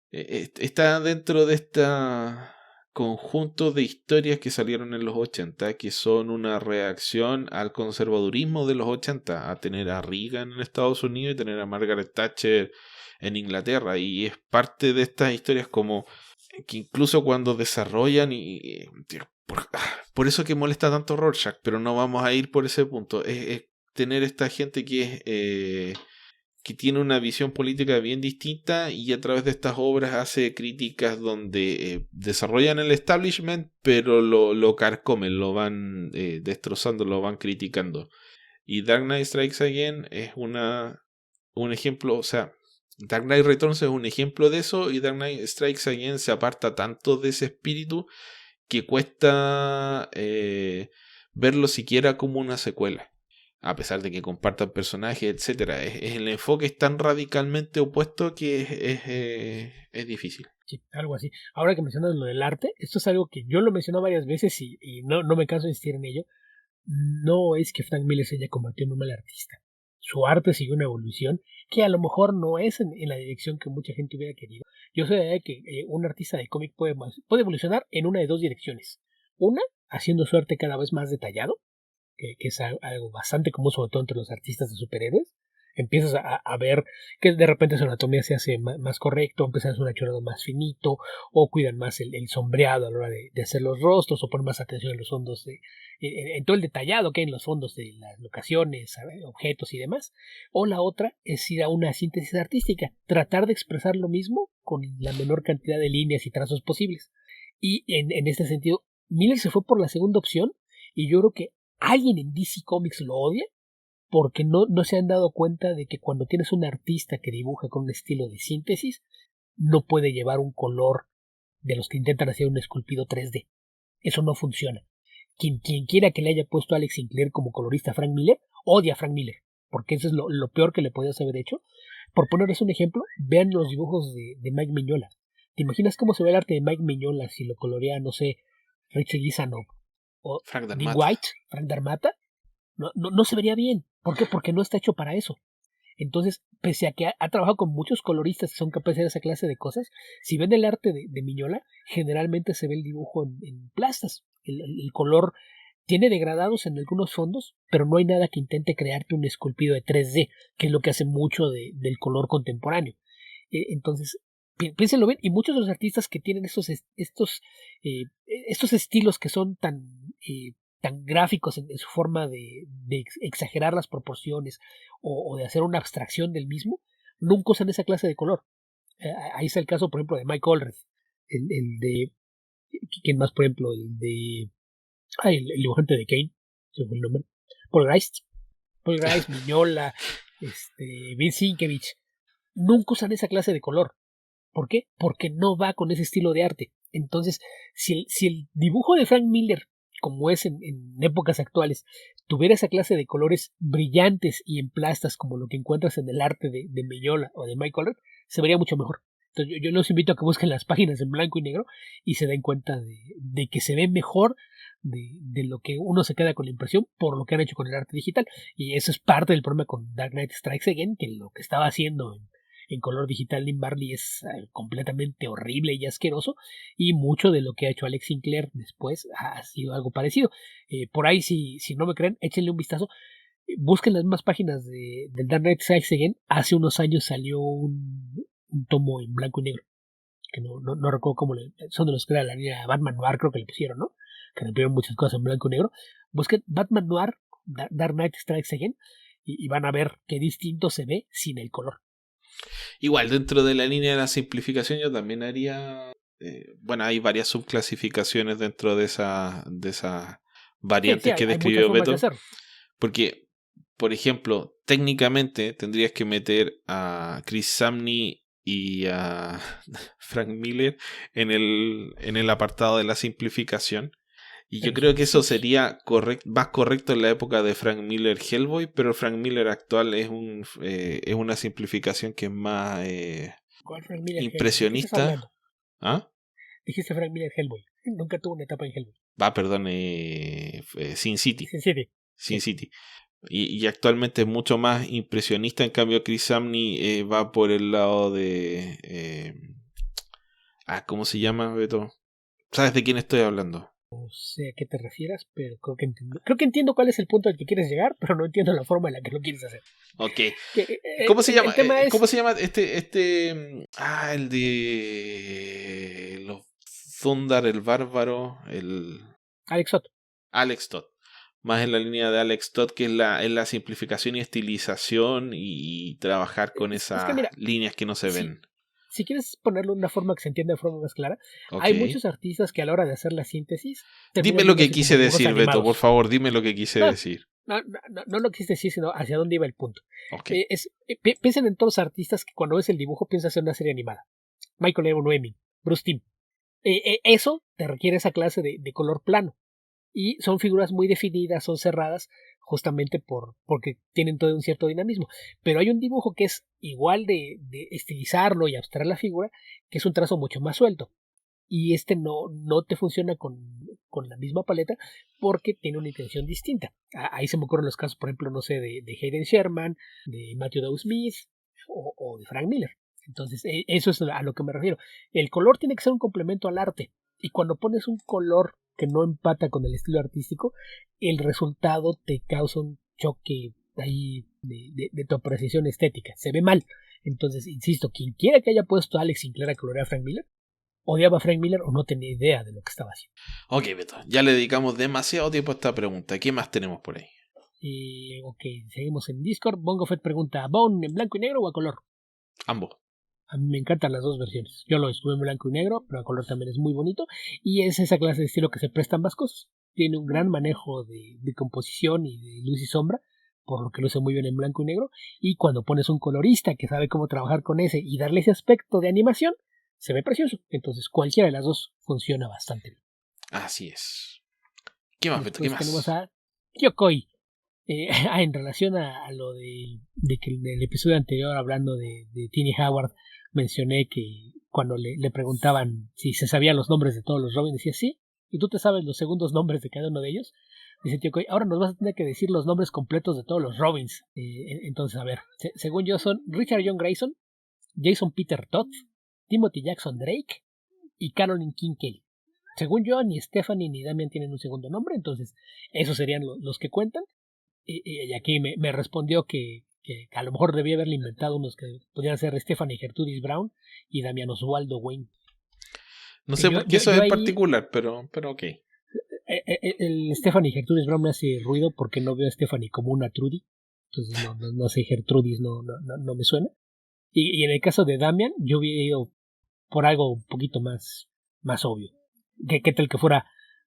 está dentro de esta conjunto de historias que salieron en los 80 que son una reacción al conservadurismo de los 80 a tener a Reagan en Estados Unidos y tener a Margaret Thatcher en Inglaterra, y es parte de estas historias como que incluso cuando desarrollan por eso que molesta tanto Rorschach, pero no vamos a ir por ese punto, es tener esta gente que tiene una visión política bien distinta y a través de estas obras hace críticas donde desarrollan el establishment, pero lo carcomen, lo van destrozando, lo van criticando. Y Dark Knight Strikes Again es un ejemplo, o sea, Dark Knight Returns es un ejemplo de eso, y Dark Knight Strikes Again se aparta tanto de ese espíritu que cuesta verlo siquiera como una secuela, a pesar de que compartan personajes, etcétera. El enfoque es tan radicalmente opuesto que es difícil. Sí, algo así. Ahora que mencionas lo del arte, esto es algo que yo lo menciono varias veces y no me canso de insistir en ello. No es que Frank Miller se haya convertido en un mal artista. Su arte sigue una evolución que a lo mejor no es en la dirección que mucha gente hubiera querido. Yo sé de que un artista de cómic puede evolucionar en una de dos direcciones. Una, haciendo su arte cada vez más detallado, que es algo bastante común, sobre todo entre los artistas de superhéroes. Empiezas a ver que de repente su anatomía se hace más correcto, empiezan a hacer un achorado más finito, o cuidan más el sombreado a la hora de hacer los rostros, o ponen más atención en los fondos, en todo el detallado que hay en los fondos de las locaciones, objetos y demás. O la otra es ir a una síntesis artística, tratar de expresar lo mismo con la menor cantidad de líneas y trazos posibles. Y en este sentido, Miller se fue por la segunda opción, y yo creo que alguien en DC Comics lo odia porque no se han dado cuenta de que cuando tienes un artista que dibuja con un estilo de síntesis, no puede llevar un color de los que intentan hacer un esculpido 3D. Eso no funciona. Quien quiera que le haya puesto a Alex Sinclair como colorista a Frank Miller, odia a Frank Miller, porque eso es lo peor que le podías haber hecho. Por ponerles un ejemplo, vean los dibujos de Mike Mignola. ¿Te imaginas cómo se ve el arte de Mike Mignola si lo colorea, no sé, Richard Guisanov? o Frank Dean Darmata. White, Frank Darmata, no se vería bien. ¿Por qué? Porque no está hecho para eso. Entonces, pese a que ha trabajado con muchos coloristas que son capaces de hacer esa clase de cosas, si ven el arte de Miñola, generalmente se ve el dibujo en plastas. El color tiene degradados en algunos fondos, pero no hay nada que intente crearte un esculpido de 3D, que es lo que hace mucho del color contemporáneo. Entonces, piénsenlo bien, y muchos de los artistas que tienen estos estilos que son tan gráficos en su forma de exagerar las proporciones o de hacer una abstracción del mismo, nunca usan esa clase de color. Ahí está el caso, por ejemplo, de Mike Allred, el de, ¿quién más, por ejemplo? El dibujante de Kane, se fue el nombre, Paul Grice, Miñola, Vince Sienkiewicz, nunca usan esa clase de color. ¿Por qué? Porque no va con ese estilo de arte. Entonces, si el dibujo de Frank Miller, como es en épocas actuales, tuviera esa clase de colores brillantes y en plastas como lo que encuentras en el arte de Miñola o de Mike Allred, se vería mucho mejor. Entonces, yo los invito a que busquen las páginas en blanco y negro y se den cuenta de que se ve mejor de lo que uno se queda con la impresión por lo que han hecho con el arte digital. Y eso es parte del problema con Dark Knight Strikes Again, que lo que estaba haciendo en color digital Lynn Barley es completamente horrible y asqueroso, y mucho de lo que ha hecho Alex Sinclair después ha sido algo parecido. Por ahí, si no me creen, échenle un vistazo. Busquen las mismas páginas del Dark Knight Strikes Again. Hace unos años salió un tomo en blanco y negro, que no recuerdo cómo son de los que era la línea Batman Noir, creo que le pusieron, ¿no? Que le pusieron muchas cosas en blanco y negro. Busquen Batman Noir, Dark Knight Strikes Again, y van a ver qué distinto se ve sin el color. Igual, dentro de la línea de la simplificación, yo también haría. Bueno, hay varias subclasificaciones dentro de esas variantes que describió Beto. Porque, por ejemplo, técnicamente tendrías que meter a Chris Samney y a Frank Miller en el apartado de la simplificación. Y yo creo que eso sería más correcto en la época de Frank Miller Hellboy, pero Frank Miller actual es una simplificación que es más impresionista. ¿Ah? Dijiste Frank Miller Hellboy. Nunca tuvo una etapa en Hellboy. Perdón, Sin City. Sin City. Y actualmente es mucho más impresionista. En cambio, Chris Samney va por el lado de... ¿cómo se llama, Beto? ¿Sabes de quién estoy hablando? No sé a qué te refieras, pero creo que entiendo cuál es el punto al que quieres llegar, pero no entiendo la forma en la que lo quieres hacer. Ok. ¿Cómo se llama? ¿Cómo se llama el de los Thundar, el bárbaro, Alex Todd. Más en la línea de Alex Todd, que es la simplificación y estilización y trabajar con esas líneas que no se ven. Si quieres ponerlo de una forma que se entienda de forma más clara, hay muchos artistas que a la hora de hacer la síntesis... Dime lo que quise decir, Beto, por favor, dime lo que quise decir. No lo quise decir, sino hacia dónde iba el punto. Okay. Piensen en todos los artistas que cuando ves el dibujo piensas en una serie animada. Michael Evan Noemi, Bruce Timm. Eso te requiere esa clase de color plano. Y son figuras muy definidas, son cerradas, justamente porque tienen todo un cierto dinamismo. Pero hay un dibujo que es igual de estilizarlo y abstraer la figura, que es un trazo mucho más suelto. Y no te funciona con la misma paleta porque tiene una intención distinta. Ahí se me ocurren los casos, por ejemplo, no sé, de Hayden Sherman, de Matthew Dow Smith o de Frank Miller. Entonces, eso es a lo que me refiero. El color tiene que ser un complemento al arte. Y cuando pones un color que no empata con el estilo artístico, el resultado te causa un choque ahí de tu apreciación estética. Se ve mal. Entonces, insisto, quien quiera que haya puesto a Alex Sinclair a colorear a Frank Miller, odiaba a Frank Miller o no tenía idea de lo que estaba haciendo. Ok, Beto, ya le dedicamos demasiado tiempo a esta pregunta. ¿Qué más tenemos por ahí? Ok, seguimos en Discord. Bongo Fett pregunta, ¿Bone en blanco y negro o a color? Ambos. A mí me encantan las dos versiones. Yo lo estuve en blanco y negro, pero a color también es muy bonito. Y es esa clase de estilo que se presta ambas cosas. Tiene un gran manejo de composición y de luz y sombra, por lo que luce muy bien en blanco y negro. Y cuando pones un colorista que sabe cómo trabajar con ese y darle ese aspecto de animación, se ve precioso. Entonces cualquiera de las dos funciona bastante bien. Así es. ¿Qué más, Beto? ¿Qué más? Tenemos a Kyokoi. En relación a lo de que en el episodio anterior, hablando de Tini Howard, mencioné que cuando le preguntaban si se sabían los nombres de todos los Robin, decía sí, y tú te sabes los segundos nombres de cada uno de ellos. Dice tío Coy, ahora nos vas a tener que decir los nombres completos de todos los Robins. Entonces, a ver, según yo son Richard John Grayson, Jason Peter Todd, Timothy Jackson Drake y Carolyn Kincaid. Según yo, ni Stephanie ni Damian tienen un segundo nombre, entonces esos serían los que cuentan. Y aquí me respondió que a lo mejor debía haberle inventado unos que podrían ser Stephanie Gertrudis Brown y Damian Oswaldo Wayne. No sé por qué eso es particular, pero ok. El Stephanie Gertrudis Brown me hace ruido porque no veo a Stephanie como una Trudy. Entonces no sé, Gertrudis no me suena. Y en el caso de Damian, yo hubiera ido por algo un poquito más obvio. ¿Qué tal que fuera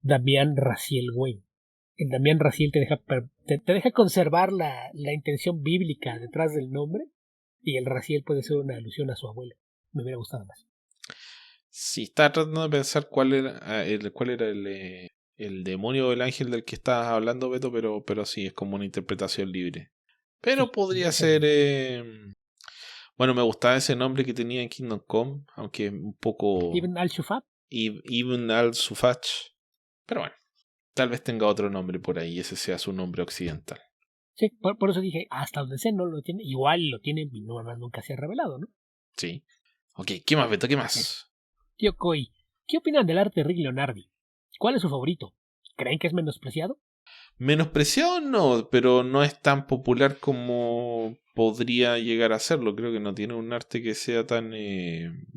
Damian Raziel Wayne? El Damian Raziel te deja conservar la intención bíblica detrás del nombre, y el Raziel puede ser una alusión a su abuelo. Me hubiera gustado más. Sí, estaba tratando de pensar cuál era el demonio o el ángel del que estabas hablando, Beto, pero sí, es como una interpretación libre. Pero sí, podría ser... Bueno, me gustaba ese nombre que tenía en Kingdom Come, aunque un poco... Ibn al-Shufat. Ibn al-Shufat. Pero bueno, tal vez tenga otro nombre por ahí, ese sea su nombre occidental. Sí, por eso dije, hasta donde sé no lo tiene. Igual lo tiene y nunca se ha revelado, ¿no? Sí. Ok, ¿qué más, Beto? ¿Qué más? Tío Coy, ¿qué opinan del arte de Rick Leonardi? ¿Cuál es su favorito? ¿Creen que es menospreciado? Menospreciado no, pero no es tan popular como podría llegar a serlo. Creo que no tiene un arte que sea tan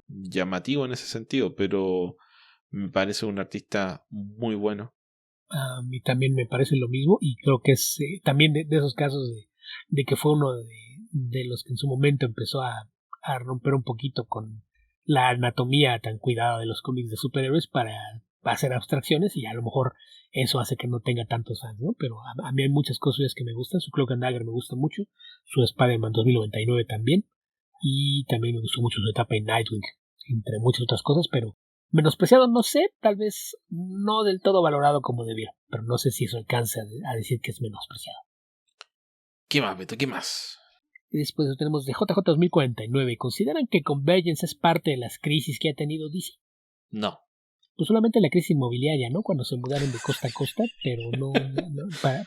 llamativo en ese sentido, pero me parece un artista muy bueno. A mí también me parece lo mismo, y creo que es también de esos casos de que fue uno de los que en su momento empezó a romper un poquito con la anatomía tan cuidada de los cómics de superhéroes para hacer abstracciones, y a lo mejor eso hace que no tenga tantos fans, ¿no? Pero a mí hay muchas cosas que me gustan. Su Cloak and Dagger me gusta mucho, su Spider-Man 2099 también, y también me gustó mucho su etapa en Nightwing, entre muchas otras cosas, pero menospreciado no sé, tal vez no del todo valorado como debiera, pero no sé si eso alcanza a decir que es menospreciado. ¿Qué más, Beto? ¿Qué más? Y después tenemos de JJ 2049. ¿Consideran que Convergence es parte de las crisis que ha tenido DC? No. Pues solamente la crisis inmobiliaria, ¿no? Cuando se mudaron de costa a costa, pero no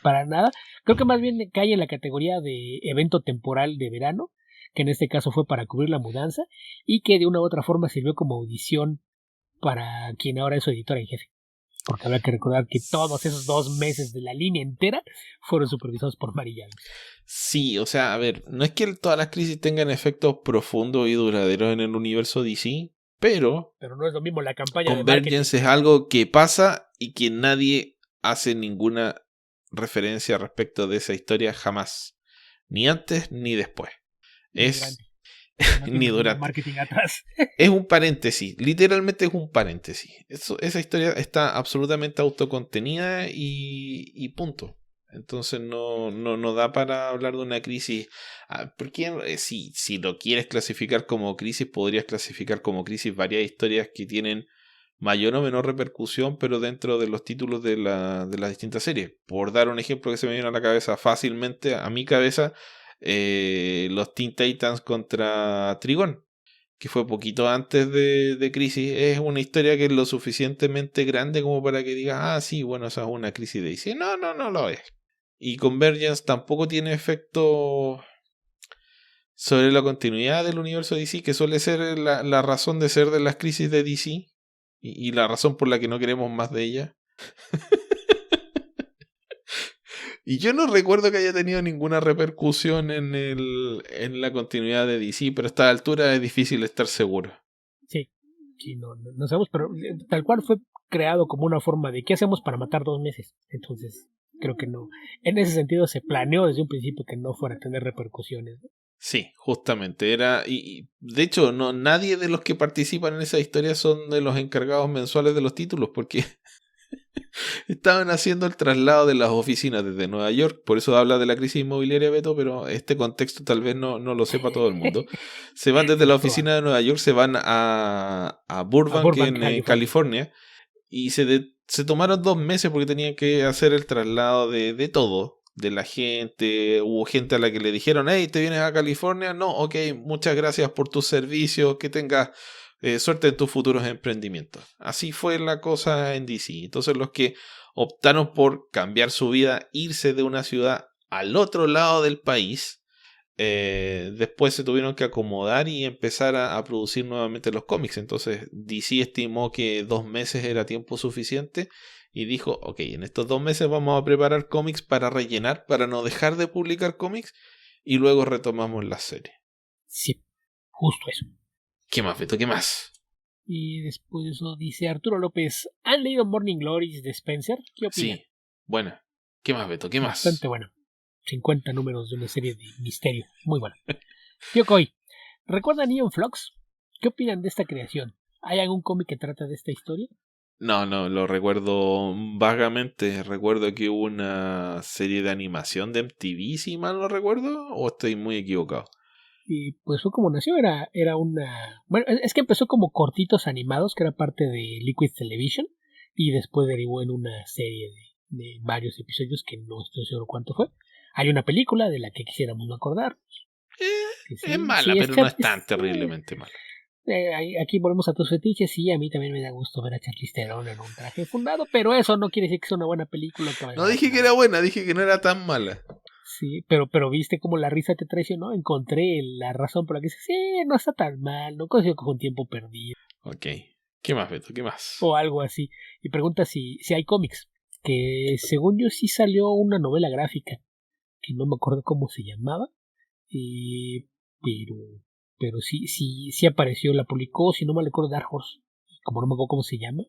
para nada. Creo que más bien cae en la categoría de evento temporal de verano, que en este caso fue para cubrir la mudanza, y que de una u otra forma sirvió como audición para quien ahora es su editor en jefe. Porque habrá que recordar que todos esos 2 meses de la línea entera fueron supervisados por Mary Jane. Sí, o sea, a ver, no es que todas las crisis tengan efectos profundos y duraderos en el universo DC, pero no es lo mismo la campaña Convergence es algo que pasa y que nadie hace ninguna referencia respecto de esa historia jamás. Ni antes ni después. Ni durante. Marketing atrás. Es un paréntesis, literalmente es un paréntesis. Esa historia está absolutamente autocontenida y punto. Entonces no da para hablar de una crisis. Porque si lo quieres clasificar como crisis, podrías clasificar como crisis varias historias que tienen mayor o menor repercusión, pero dentro de los títulos de las distintas series. Por dar un ejemplo que se me viene a la cabeza fácilmente, a mi cabeza, los Teen Titans contra Trigón, que fue poquito antes de Crisis. Es una historia que es lo suficientemente grande como para que digas, sí, bueno, esa es una crisis de DC. No lo es. Y Convergence tampoco tiene efecto sobre la continuidad del universo DC, que suele ser la razón de ser de las crisis de DC y la razón por la que no queremos más de ella. Y yo no recuerdo que haya tenido ninguna repercusión en la continuidad de DC, pero a esta altura es difícil estar seguro. Sí, no sabemos, pero tal cual fue creado como una forma de ¿qué hacemos para matar 2 meses? Entonces, creo que no. En ese sentido se planeó desde un principio que no fuera a tener repercusiones, ¿no? Sí, justamente. Y de hecho, nadie de los que participan en esa historia son de los encargados mensuales de los títulos, porque estaban haciendo el traslado de las oficinas desde Nueva York. Por eso habla de la crisis inmobiliaria, Beto, pero este contexto tal vez no lo sepa todo el mundo. Se van desde la oficina de Nueva York, se van a Burbank, en California, y se tomaron 2 meses porque tenían que hacer el traslado de todo. De la gente, hubo gente a la que le dijeron, hey, ¿te vienes a California? No, ok, muchas gracias por tus servicios, que tengas Suerte en tus futuros emprendimientos. Así fue la cosa en DC. Entonces los que optaron por cambiar su vida, irse de una ciudad al otro lado del país, después se tuvieron que acomodar y empezar a producir nuevamente los cómics. Entonces DC estimó que 2 meses era tiempo suficiente y dijo, ok, en estos 2 meses vamos a preparar cómics para rellenar, para no dejar de publicar cómics y luego retomamos la serie. Sí, justo eso. ¿Qué más, Beto? ¿Qué más? Y después de eso dice Arturo López, ¿han leído Morning Glories de Spencer? ¿Qué opinan? Sí, buena. ¿Qué más, Beto? ¿Qué más? Bastante bueno. 50 números de una serie de misterio. Muy buena. Tío Coy, ¿recuerdan Ian Flux? ¿Qué opinan de esta creación? ¿Hay algún cómic que trata de esta historia? No, lo recuerdo vagamente. Recuerdo que hubo una serie de animación de MTV, si mal no recuerdo, o estoy muy equivocado. Y pues fue como nació, era una... Bueno, es que empezó como cortitos animados, que era parte de Liquid Television, y después derivó en una serie de varios episodios que no estoy seguro cuánto fue. Hay una película de la que quisiéramos no acordar. Es mala, pero no es tan terriblemente mala. Aquí volvemos a tus fetiches. Sí, a mí también me da gusto ver a Charlize Theron en un traje fundado, pero eso no quiere decir que sea una buena película. No dije que era buena, dije que no era tan mala. Sí, pero viste cómo la risa te traicionó. Encontré la razón por la que dices, sí, no está tan mal, no considero que fue un tiempo perdido. Ok. ¿Qué más, Beto? ¿Qué más? O algo así. Y pregunta si hay cómics. Que según yo sí salió una novela gráfica, que no me acuerdo cómo se llamaba. Pero sí apareció, la publicó, si no me recuerdo, Dark Horse. Como no me acuerdo cómo se llama,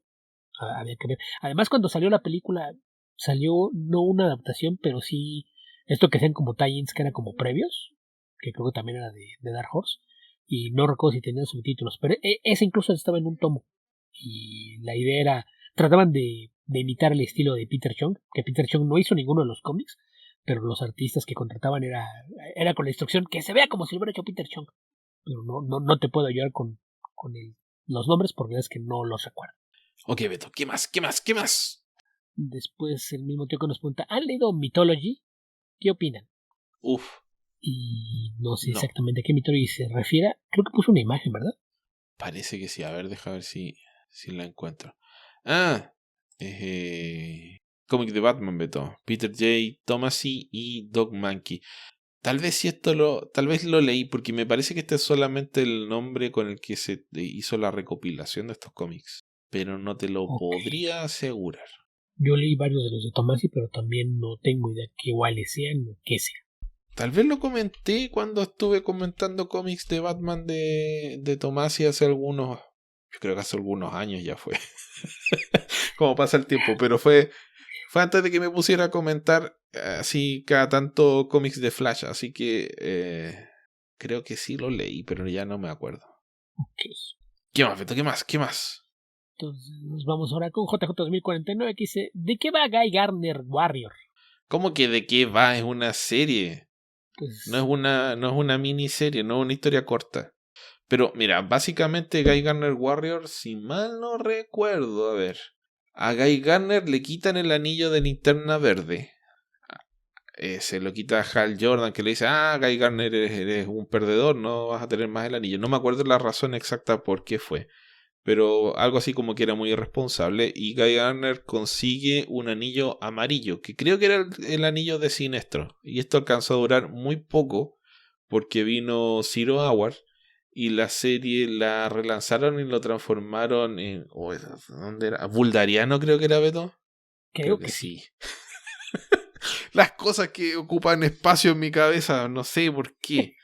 había que ver. Además, cuando salió la película, salió no una adaptación, pero sí esto que hacían como tie-ins, que eran como previos, que creo que también era de Dark Horse. Y no recuerdo si tenían subtítulos, pero ese incluso estaba en un tomo. Y la idea era, trataban de imitar el estilo de Peter Chung, que Peter Chung no hizo ninguno de los cómics, pero los artistas que contrataban era con la instrucción que se vea como si lo hubiera hecho Peter Chung. Pero no te puedo ayudar con los nombres porque es que no los recuerdo. Ok, Beto, ¿qué más? ¿Qué más? ¿Qué más? Después el mismo tío que nos pregunta, ¿han leído Mythology? ¿Qué opinan? Uf. Y no sé exactamente a qué Mythology se refiere. Creo que puso una imagen, ¿verdad? Parece que sí. A ver, deja ver si la encuentro. Ah, cómic de Batman, Beto. Peter J. Tomasi y Doug Mankey. Tal vez tal vez lo leí porque me parece que este es solamente el nombre con el que se hizo la recopilación de estos cómics. Pero no te lo podría asegurar. Yo leí varios de los de Tomasi, pero también no tengo idea qué iguales sean o qué sea. Tal vez lo comenté cuando estuve comentando cómics de Batman de Tomasi hace algunos... Yo creo que hace algunos años ya fue. Como pasa el tiempo, pero fue antes de que me pusiera a comentar así cada tanto cómics de Flash, así que creo que sí lo leí, pero ya no me acuerdo. Ok. ¿Qué más, Beto? ¿Qué más? ¿Qué más? Entonces nos vamos ahora con JJ 2049 que dice, ¿de qué va Guy Gardner Warrior? ¿Cómo que de qué va? Es una serie. Pues... no es una miniserie, no es una historia corta. Pero mira, básicamente Guy Gardner Warrior, si mal no recuerdo, a ver, a Guy Gardner le quitan el anillo de Linterna Verde. Se lo quita a Hal Jordan, que le dice, Guy Gardner, eres un perdedor, no vas a tener más el anillo. No me acuerdo la razón exacta por qué fue, pero algo así como que era muy irresponsable. Y Guy Gardner consigue un anillo amarillo, que creo que era el anillo de Sinestro. Y esto alcanzó a durar muy poco, porque vino Zero Hour y la serie la relanzaron y lo transformaron en... ¿dónde era? ¿Vuldariano creo que era, Beto? Creo que sí. Las cosas que ocupan espacio en mi cabeza, no sé por qué.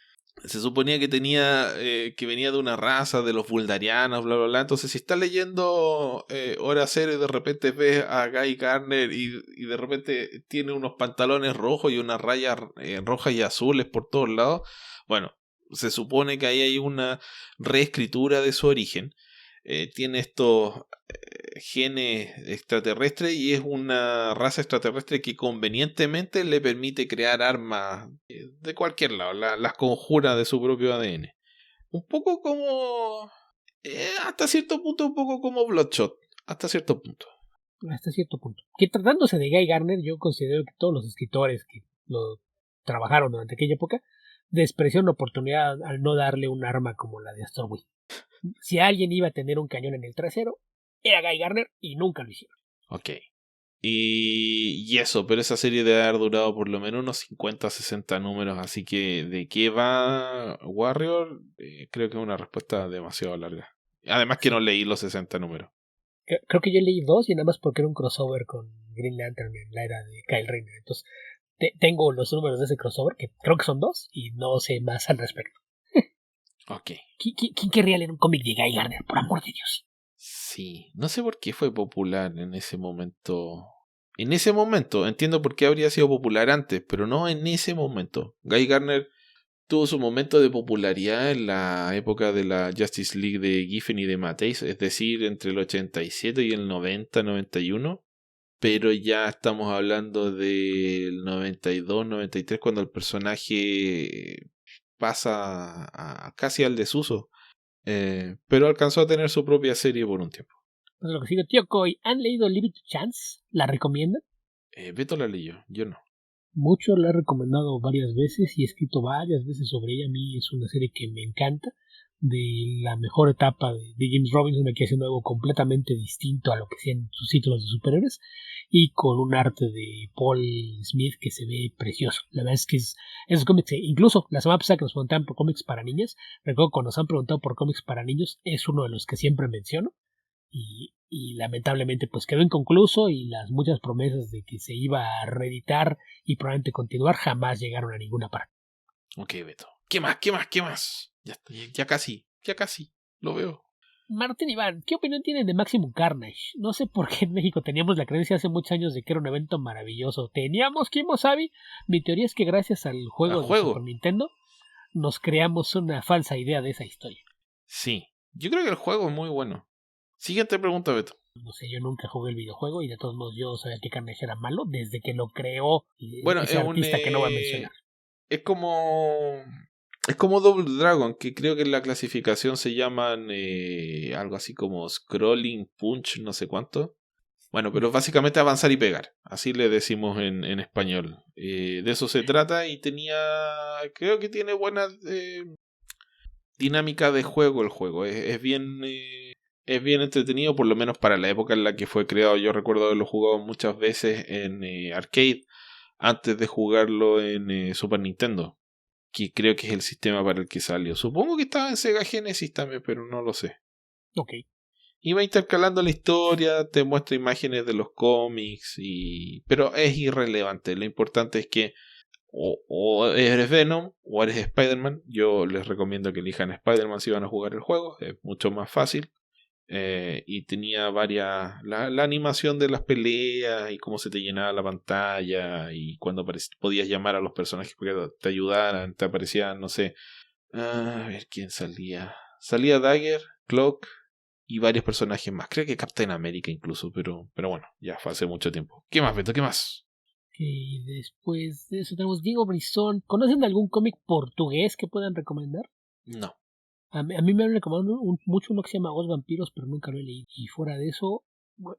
Se suponía que que venía de una raza, de los Vuldarianos, bla, bla, bla. Entonces, si estás leyendo Hora Cero y de repente ves a Guy Gardner y de repente tiene unos pantalones rojos y unas rayas rojas y azules por todos lados, bueno, se supone que ahí hay una reescritura de su origen. Tiene estos genes extraterrestres y es una raza extraterrestre que convenientemente le permite crear armas de cualquier lado, las conjura de su propio ADN. Un poco como... hasta cierto punto, un poco como Bloodshot. Hasta cierto punto. Hasta cierto punto. Que tratándose de Guy Gardner, yo considero que todos los escritores que lo trabajaron durante aquella época despreciaron la oportunidad al no darle un arma como la de Astor Wing. Si alguien iba a tener un cañón en el trasero, era Guy Gardner y nunca lo hicieron. Ok. Y eso, pero esa serie debe haber durado por lo menos unos 50 o 60 números, así que ¿de qué va Warrior? Creo que es una respuesta demasiado larga. Además que Sí. no leí los 60 números. Creo que yo leí 2 y nada más porque era un crossover con Green Lantern en la era de Kyle Rayner. Entonces, tengo los números de ese crossover, que creo que son 2, y no sé más al respecto. Ok. ¿Quién querría leer un cómic de Guy Gardner? Por amor de Dios. Sí, no sé por qué fue popular en ese momento. En ese momento, entiendo por qué habría sido popular antes, pero no en ese momento. Guy Gardner tuvo su momento de popularidad en la época de la Justice League de Giffen y de Mattheis, es decir, entre el 87 y el 90-91, pero ya estamos hablando del 92-93 cuando el personaje pasa casi al desuso, pero alcanzó a tener su propia serie por un tiempo. Entonces, lo que sigo, tío Coy, ¿han leído Leave It to Chance? ¿La recomiendan? Beto la leyó, yo no. Mucho la he recomendado varias veces y he escrito varias veces sobre ella. A mí es una serie que me encanta. De la mejor etapa de James Robinson, aquí haciendo algo completamente distinto a lo que hacían sus títulos de superhéroes, y con un arte de Paul Smith que se ve precioso. La verdad es que esos cómics, incluso la semana pasada que nos preguntaban por cómics para niñas, recuerdo cuando nos han preguntado por cómics para niños, es uno de los que siempre menciono. Y lamentablemente pues quedó inconcluso y las muchas promesas de que se iba a reeditar y probablemente continuar jamás llegaron a ninguna parte. Ok, Beto. ¿Qué más? ¿Qué más? ¿Qué más? Ya casi, ya casi. Lo veo. Martín Iván, ¿qué opinión tienen de Maximum Carnage? No sé por qué en México teníamos la creencia hace muchos años de que era un evento maravilloso. ¿Teníamos Kimosabi? Mi teoría es que gracias al ¿Al juego de Super juego? Nintendo nos creamos una falsa idea de esa historia. Sí. Yo creo que el juego es muy bueno. Siguiente pregunta, Beto. No sé, yo nunca jugué el videojuego y de todos modos yo sabía que Carnage era malo desde que lo creó Bueno, ese artista que no voy a mencionar. es como... Es como Double Dragon, que creo que en la clasificación se llaman algo así como Scrolling Punch, no sé cuánto. Bueno, pero básicamente avanzar y pegar. Así le decimos en español. De eso se trata y tenía... Creo que tiene buena dinámica de juego el juego. Es bien entretenido, por lo menos para la época en la que fue creado. Yo recuerdo haberlo jugado muchas veces en arcade antes de jugarlo en Super Nintendo, que creo que es el sistema para el que salió. Supongo que estaba en Sega Genesis también, pero no lo sé. Ok. Y va intercalando la historia, te muestra imágenes de los cómics, pero es irrelevante. Lo importante es que o eres Venom o eres Spider-Man. Yo les recomiendo que elijan Spider-Man si van a jugar el juego, es mucho más fácil. Y tenía varias... La animación de las peleas y cómo se te llenaba la pantalla y cuando podías llamar a los personajes para que te ayudaran, te aparecían, no sé... a ver quién salía. Salía Dagger, Cloak y varios personajes más. Creo que Captain America incluso, pero bueno, ya fue hace mucho tiempo. ¿Qué más, Beto? ¿Qué más? Y después de eso tenemos Diego Brizón. ¿Conocen algún cómic portugués que puedan recomendar? No. A mí me han recomendado mucho uno que se llama Os Vampiros, pero nunca lo he leído. Y fuera de eso,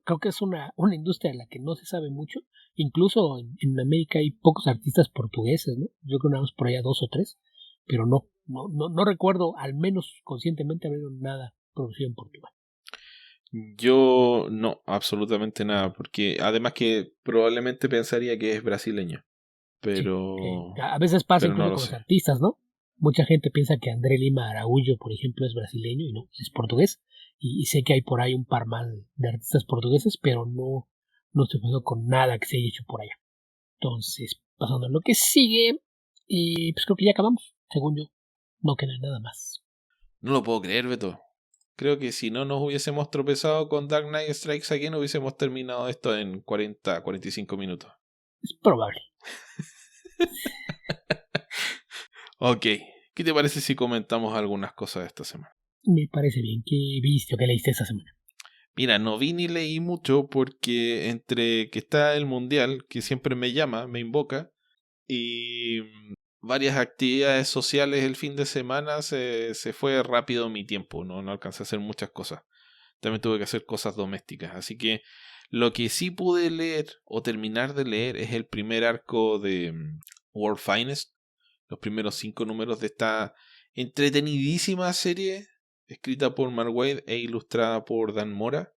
creo que es una industria de la que no se sabe mucho. Incluso en América hay pocos artistas portugueses, ¿no? Yo creo que nada más por allá 2 o 3, pero no recuerdo, al menos conscientemente, haber nada producido en Portugal. Yo no, absolutamente nada, porque además que probablemente pensaría que es brasileño, Sí, pero a veces pasa no incluso lo con los sé. artistas, ¿no? Mucha gente piensa que André Lima Araújo, por ejemplo, es brasileño y no, es portugués. Y sé que hay por ahí un par más de artistas portugueses, pero no estoy pasando con nada que se haya hecho por allá. Entonces, pasando a lo que sigue, pues creo que ya acabamos, según yo. No queda nada más. No lo puedo creer, Beto. Creo que si no nos hubiésemos tropezado con Dark Knight Strikes Again, hubiésemos terminado esto en 40-45 minutos. Es probable. Ok, ¿qué te parece si comentamos algunas cosas de esta semana? Me parece bien. ¿Qué viste o qué leíste esta semana? Mira, no vi ni leí mucho porque entre que está el mundial, que siempre me llama, me invoca, y varias actividades sociales el fin de semana, se fue rápido mi tiempo, no alcancé a hacer muchas cosas. También tuve que hacer cosas domésticas, así que lo que sí pude leer o terminar de leer es el primer arco de World Finest, los primeros 5 números de esta entretenidísima serie escrita por Mark Waid e ilustrada por Dan Mora,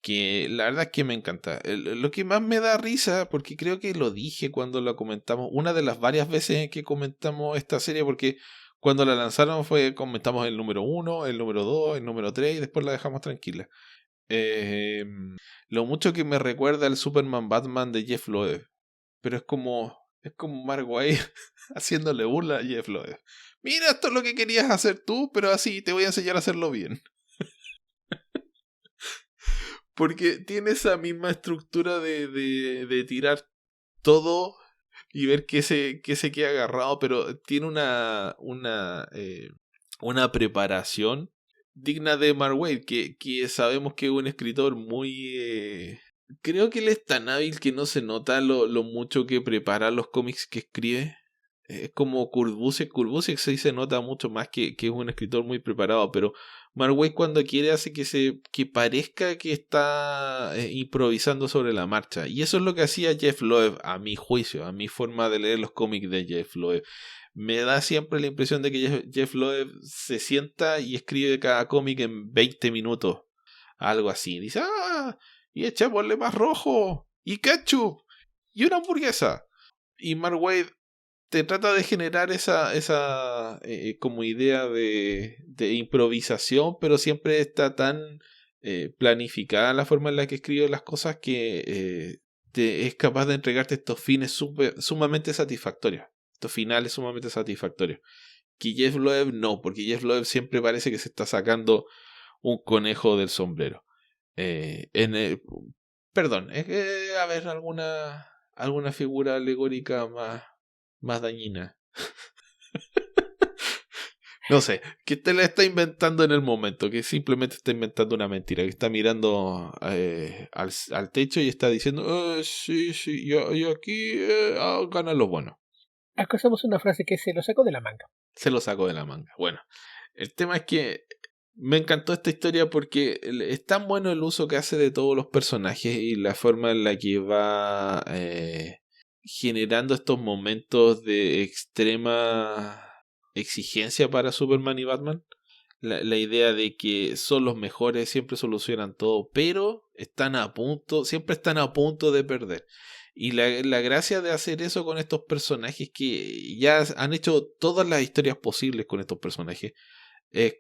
que la verdad es que me encanta. Lo que más me da risa, porque creo que lo dije cuando la comentamos, una de las varias veces en que comentamos esta serie, porque cuando la lanzaron comentamos el número 1, el número 2, el número 3 y después la dejamos tranquila. Eh, lo mucho que me recuerda al Superman Batman de Jeff Loeb, pero es como Mark Waid haciéndole burla a Jeff Loeb. Mira, esto es lo que querías hacer tú, pero así te voy a enseñar a hacerlo bien. Porque tiene esa misma estructura de tirar todo y ver que se queda agarrado, pero tiene una preparación digna de Mark Waid, que sabemos que es un escritor muy... creo que él es tan hábil que no se nota lo mucho que prepara los cómics que escribe. Es como Kurt Busiek. Kurt Busiek sí se nota mucho más que es un escritor muy preparado, pero Mark Waid cuando quiere hace que parezca que está improvisando sobre la marcha. Y eso es lo que hacía Jeff Loeb, a mi juicio, a mi forma de leer los cómics de Jeff Loeb. Me da siempre la impresión de que Jeff Loeb se sienta y escribe cada cómic en 20 minutos. Algo así. Dice, y echémosle más rojo, y ketchup, y una hamburguesa. Y Mark Waid te trata de generar esa como idea de improvisación, pero siempre está tan planificada la forma en la que escribe las cosas que es capaz de entregarte estos fines sumamente satisfactorios. Estos finales sumamente satisfactorios. Que Jeff Loeb no, porque Jeff Loeb siempre parece que se está sacando un conejo del sombrero. Perdón, a ver, alguna figura alegórica más dañina. No sé, que te la está inventando en el momento, que simplemente está inventando una mentira, que está mirando al techo y está diciendo, sí, y aquí ganan los buenos. Acá usamos una frase que se lo sacó de la manga. Se lo sacó de la manga. Bueno, el tema es que me encantó esta historia porque es tan bueno el uso que hace de todos los personajes y la forma en la que va generando estos momentos de extrema exigencia para Superman y Batman. La idea de que son los mejores, siempre solucionan todo, pero siempre están a punto de perder. Y la gracia de hacer eso con estos personajes que ya han hecho todas las historias posibles con estos personajes,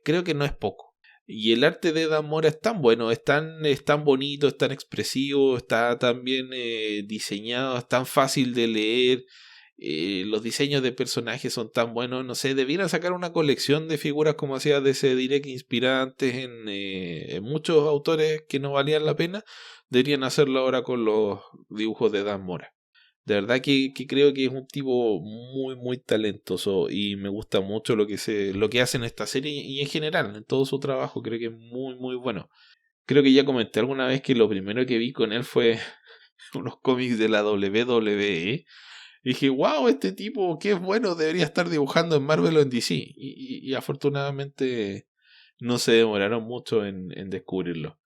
creo que no es poco. Y el arte de Dan Mora es tan bueno, es tan bonito, es tan expresivo, está tan bien diseñado, es tan fácil de leer. Los diseños de personajes son tan buenos, no sé, debieran sacar una colección de figuras como hacía DC Direct inspirada antes en muchos autores que no valían la pena. Deberían hacerlo ahora con los dibujos de Dan Mora. De verdad que creo que es un tipo muy, muy talentoso y me gusta mucho lo que hace en esta serie y en general, en todo su trabajo, creo que es muy, muy bueno. Creo que ya comenté alguna vez que lo primero que vi con él fue unos cómics de la WWE. Y dije, wow, este tipo, qué bueno, debería estar dibujando en Marvel o en DC. Y afortunadamente no se demoraron mucho en descubrirlo.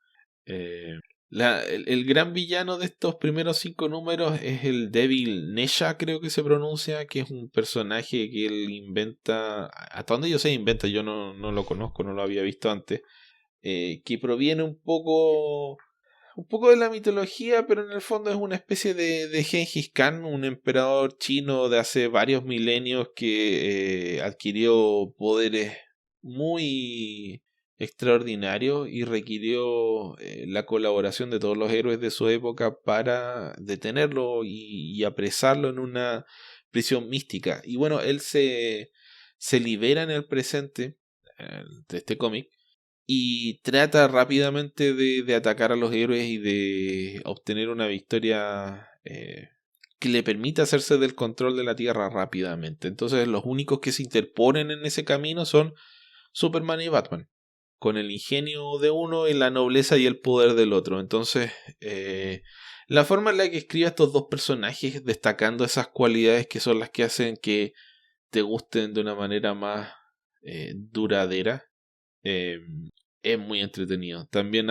El gran villano de estos primeros 5 números es el Devil Nesha, creo que se pronuncia, que es un personaje que él inventa, hasta donde yo sé inventa, yo no lo conozco, no lo había visto antes, que proviene un poco de la mitología, pero en el fondo es una especie de Gengis Khan, un emperador chino de hace varios milenios que adquirió poderes muy extraordinarios y requirió la colaboración de todos los héroes de su época para detenerlo y apresarlo en una prisión mística. Y bueno, él se libera en el presente de este cómic y trata rápidamente de atacar a los héroes y de obtener una victoria que le permita hacerse del control de la Tierra rápidamente. Entonces los únicos que se interponen en ese camino son Superman y Batman, con el ingenio de uno y la nobleza y el poder del otro. Entonces la forma en la que escribe a estos dos personajes, destacando esas cualidades que son las que hacen que te gusten de una manera más duradera, es muy entretenido. También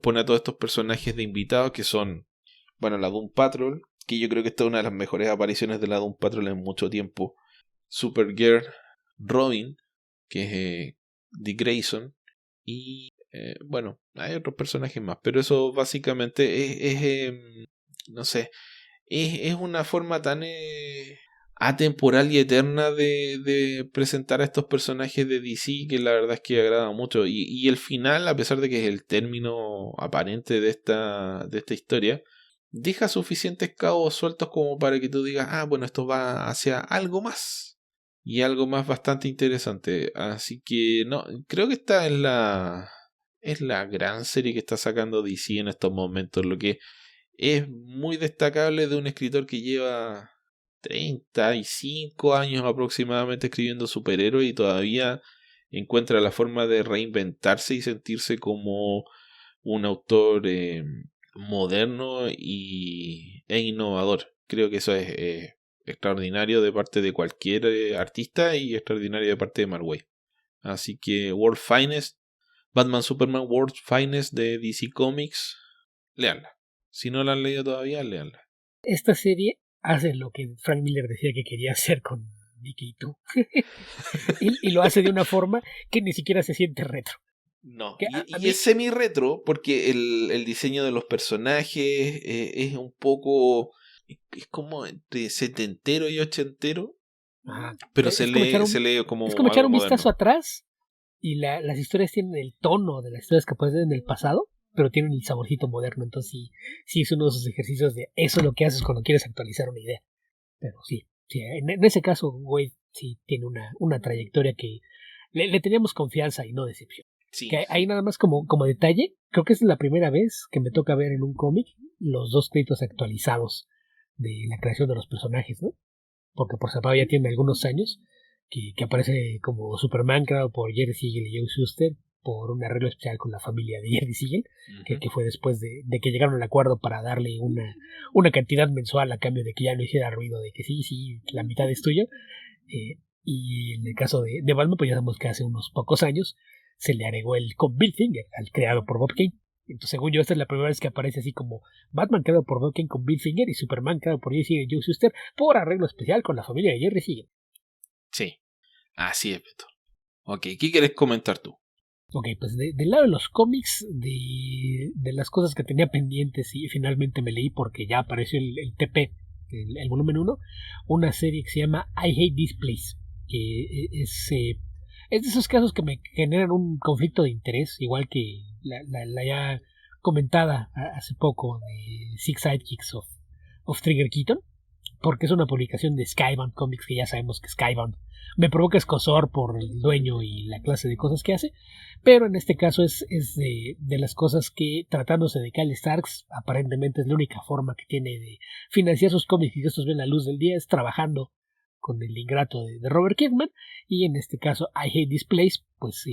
pone a todos estos personajes de invitados que son, bueno, la Doom Patrol, que yo creo que esta es una de las mejores apariciones de la Doom Patrol en mucho tiempo. Supergirl, Robin, que Dick Grayson y bueno, hay otros personajes más, pero eso básicamente no sé, es una forma tan atemporal y eterna de presentar a estos personajes de DC que la verdad es que agrada mucho. Y el final, a pesar de que es el término aparente de esta historia, deja suficientes cabos sueltos como para que tú digas, ah, bueno, esto va hacia algo más. Y algo más bastante interesante. Así que no, creo que esta es la gran serie que está sacando DC en estos momentos. Lo que es muy destacable de un escritor que lleva 35 años aproximadamente escribiendo superhéroes y todavía encuentra la forma de reinventarse y sentirse como un autor moderno e innovador. Creo que eso es extraordinario de parte de cualquier artista y extraordinario de parte de Mark Waid. Así que World Finest, Batman Superman World Finest de DC Comics, léanla. Si no la han leído todavía, léanla. Esta serie hace lo que Frank Miller decía que quería hacer con Dicky y tú. y lo hace de una forma que ni siquiera se siente retro. No, Que y mí... es semi-retro porque el diseño de los personajes es un poco... Es como entre setentero y ochentero, pero se lee como es como echar algo un vistazo moderno. atrás y las historias tienen el tono de las historias que puedes ver en el pasado, pero tienen el saborcito moderno. Entonces sí es uno de esos ejercicios de eso es lo que haces cuando quieres actualizar una idea. Pero sí en ese caso Wade sí tiene una trayectoria que le teníamos confianza y no decepción. Sí, Que sí. ahí nada más como detalle, creo que es la primera vez que me toca ver en un cómic los dos créditos actualizados de la creación de los personajes, ¿no? Porque por separado ya tiene algunos años que aparece como Superman creado por Jerry Siegel y Joe Shuster por un arreglo especial con la familia de Jerry Siegel, que fue después de que llegaron al acuerdo para darle una cantidad mensual a cambio de que ya no hiciera ruido, de que sí, la mitad es tuya. Y en el caso de Batman, pues ya sabemos que hace unos pocos años se le agregó el con Bill Finger, al creado por Bob Kane. Entonces, según yo, esta es la primera vez que aparece así como Batman creado por Bob Kane con Bill Finger y Superman creado por Jerry Siegel y Joe Shuster por arreglo especial con la familia de Jerry Siegel. Sí, así es, Beto. Ok, ¿qué quieres comentar tú? Ok, pues del lado de los cómics, de las cosas que tenía pendientes y finalmente me leí porque ya apareció el TP, el volumen 1, una serie que se llama I Hate This Place, que es de esos casos que me generan un conflicto de interés, igual que la ya comentada hace poco de Six Sidekicks of Trigger Keaton, porque es una publicación de Skybound Comics, que ya sabemos que Skybound me provoca escozor por el dueño y la clase de cosas que hace, pero en este caso es de las cosas que, tratándose de Kyle Starks, aparentemente es la única forma que tiene de financiar sus cómics y que estos ven la luz del día, es trabajando con el ingrato de Robert Kirkman, y en este caso I Hate This Place, pues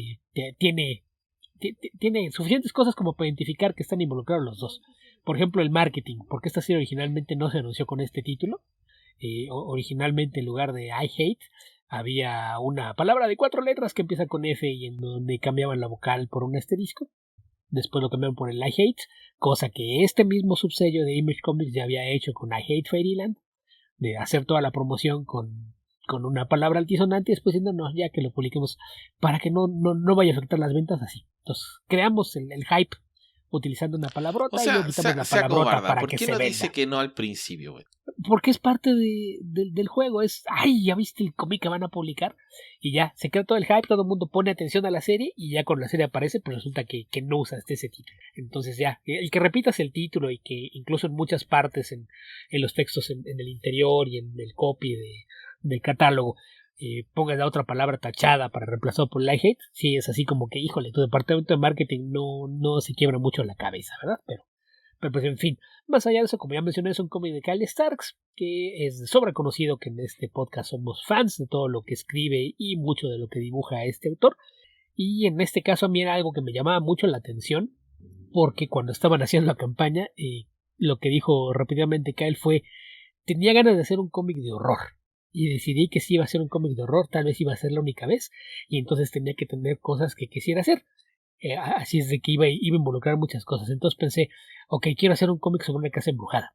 tiene suficientes cosas como para identificar que están involucrados los dos. Por ejemplo, el marketing, porque esta serie originalmente no se anunció con este título. Originalmente en lugar de I hate había una palabra de 4 letras que empieza con F y en donde cambiaban la vocal por un asterisco. Después lo cambiaron por el I hate, cosa que este mismo subsello de Image Comics ya había hecho con I hate Fairyland, de hacer toda la promoción con una palabra altisonante y después diciendo no, ya que lo publiquemos para que no vaya a afectar las ventas así. Entonces creamos el hype utilizando una palabrota y luego quitamos la palabrota para ¿por que qué se no venda? Dice que no al principio, güey? Porque es parte del juego, es, ay, ya viste el cómic que van a publicar y ya, se crea todo el hype, todo el mundo pone atención a la serie y ya cuando la serie aparece, pues resulta que no usaste ese título. Entonces ya, el que repitas el título y que incluso en muchas partes, en los textos en el interior y en el copy del catálogo, pongas la otra palabra tachada para reemplazar por I hate, sí es así como que, híjole, tu departamento de marketing no se quiebra mucho la cabeza, ¿verdad? Pero pues en fin, más allá de eso, como ya mencioné, es un cómic de Kyle Starks, que es sobra conocido que en este podcast somos fans de todo lo que escribe y mucho de lo que dibuja este autor. Y en este caso a mí era algo que me llamaba mucho la atención, porque cuando estaban haciendo la campaña, lo que dijo rápidamente Kyle fue, tenía ganas de hacer un cómic de horror. Y decidí que si iba a ser un cómic de horror, tal vez iba a ser la única vez, y entonces tenía que tener cosas que quisiera hacer. Así es de que iba a involucrar muchas cosas. Entonces pensé, ok, quiero hacer un cómic sobre una casa embrujada,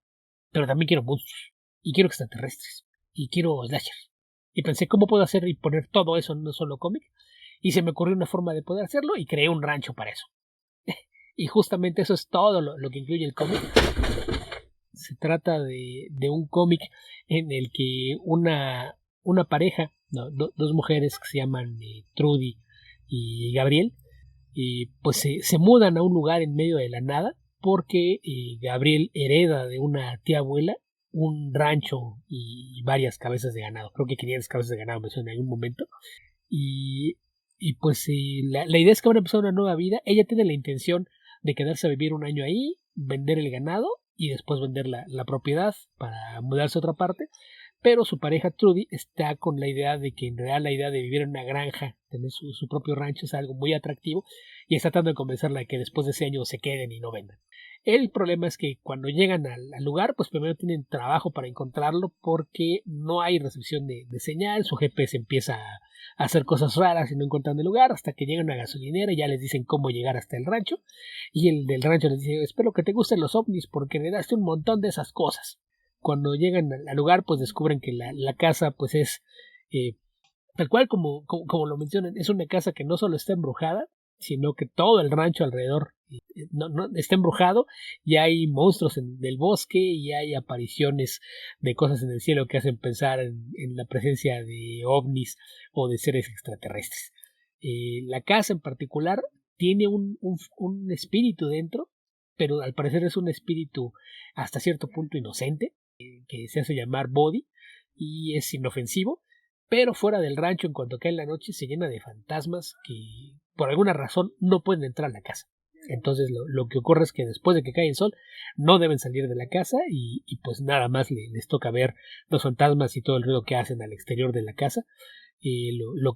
pero también quiero monstruos, y quiero extraterrestres, y quiero slashers. Y pensé, ¿cómo puedo hacer y poner todo eso en un solo cómic? Y se me ocurrió una forma de poder hacerlo y creé un rancho para eso. Y justamente eso es todo lo que incluye el cómic. Se trata de un cómic en el que una pareja, dos mujeres que se llaman Trudy y Gabriel, pues se mudan a un lugar en medio de la nada porque Gabriel hereda de una tía abuela un rancho y varias cabezas de ganado. Creo que 500 cabezas de ganado mencioné en algún momento. Y, y pues la idea es que van a empezar una nueva vida. Ella tiene la intención de quedarse a vivir un año ahí, vender el ganado y después vender la propiedad para mudarse a otra parte. Pero su pareja Trudy está con la idea de que en realidad la idea de vivir en una granja, tener su propio rancho es algo muy atractivo y está tratando de convencerla de que después de ese año se queden y no vendan. El problema es que cuando llegan al lugar, pues primero tienen trabajo para encontrarlo porque no hay recepción de señal, su GPS empieza a hacer cosas raras y no encuentran el lugar hasta que llegan a una gasolinera y ya les dicen cómo llegar hasta el rancho y el del rancho les dice espero que te gusten los ovnis porque me daste un montón de esas cosas. Cuando llegan al lugar pues descubren que la casa pues es tal cual como lo mencionan, es una casa que no solo está embrujada, sino que todo el rancho alrededor no está embrujado y hay monstruos del bosque y hay apariciones de cosas en el cielo que hacen pensar en la presencia de ovnis o de seres extraterrestres. La casa en particular tiene un espíritu dentro, pero al parecer es un espíritu hasta cierto punto inocente, que se hace llamar Body y es inofensivo, pero fuera del rancho en cuanto cae la noche se llena de fantasmas que por alguna razón no pueden entrar a la casa. Entonces lo que ocurre es que después de que cae el sol no deben salir de la casa y pues nada más les toca ver los fantasmas y todo el ruido que hacen al exterior de la casa.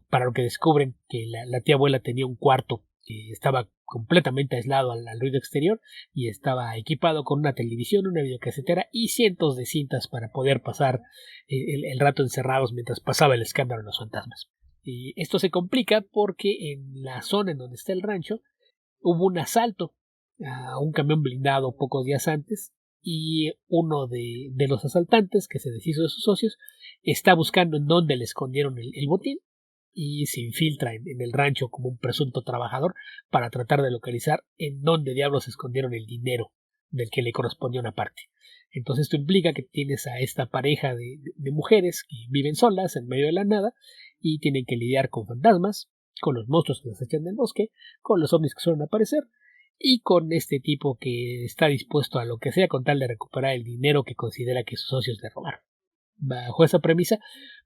Para lo que descubren que la tía abuela tenía un cuarto que estaba completamente aislado al ruido exterior y estaba equipado con una televisión, una videocasetera y cientos de cintas para poder pasar el rato encerrados mientras pasaba el escándalo de los fantasmas. Y esto se complica porque en la zona en donde está el rancho hubo un asalto a un camión blindado pocos días antes y uno de los asaltantes que se deshizo de sus socios está buscando en dónde le escondieron el botín y se infiltra en el rancho como un presunto trabajador para tratar de localizar en dónde diablos escondieron el dinero del que le correspondía una parte. Entonces esto implica que tienes a esta pareja de mujeres que viven solas en medio de la nada y tienen que lidiar con fantasmas, con los monstruos que las echan del bosque, con los ovnis que suelen aparecer y con este tipo que está dispuesto a lo que sea con tal de recuperar el dinero que considera que sus socios le robaron. Bajo esa premisa,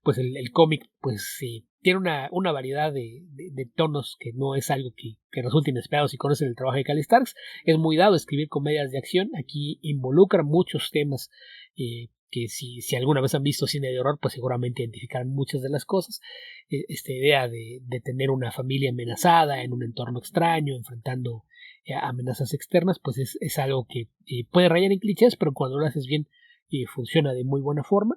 pues el cómic pues tiene una variedad de tonos que no es algo que resulte inesperado si conocen el trabajo de Cal Starks. Es muy dado a escribir comedias de acción. Aquí involucra muchos temas que si alguna vez han visto cine de horror, pues seguramente identificarán muchas de las cosas. Esta idea de tener una familia amenazada en un entorno extraño, enfrentando amenazas externas, pues es algo que puede rayar en clichés, pero cuando lo haces bien funciona de muy buena forma.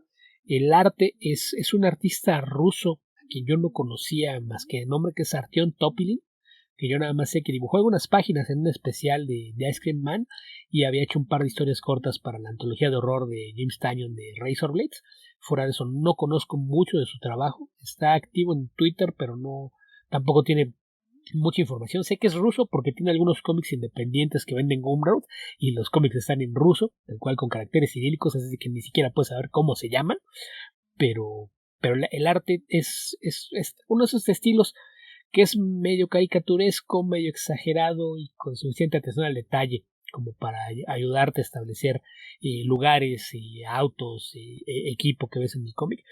El arte es un artista ruso a quien yo no conocía más que el nombre, que es Artyom Topilin, que yo nada más sé que dibujó algunas páginas en un especial de Ice Cream Man y había hecho un par de historias cortas para la antología de horror de James Tynion de Razor Blades. Fuera de eso no conozco mucho de su trabajo. Está activo en Twitter, pero tampoco tiene mucha información. Sé que es ruso porque tiene algunos cómics independientes que venden Gumroad y los cómics están en ruso, el cual con caracteres cirílicos, así que ni siquiera puedes saber cómo se llaman, pero el arte es uno de esos estilos que es medio caricaturesco, medio exagerado y con suficiente atención al detalle como para ayudarte a establecer lugares, autos, equipo que ves en el cómic.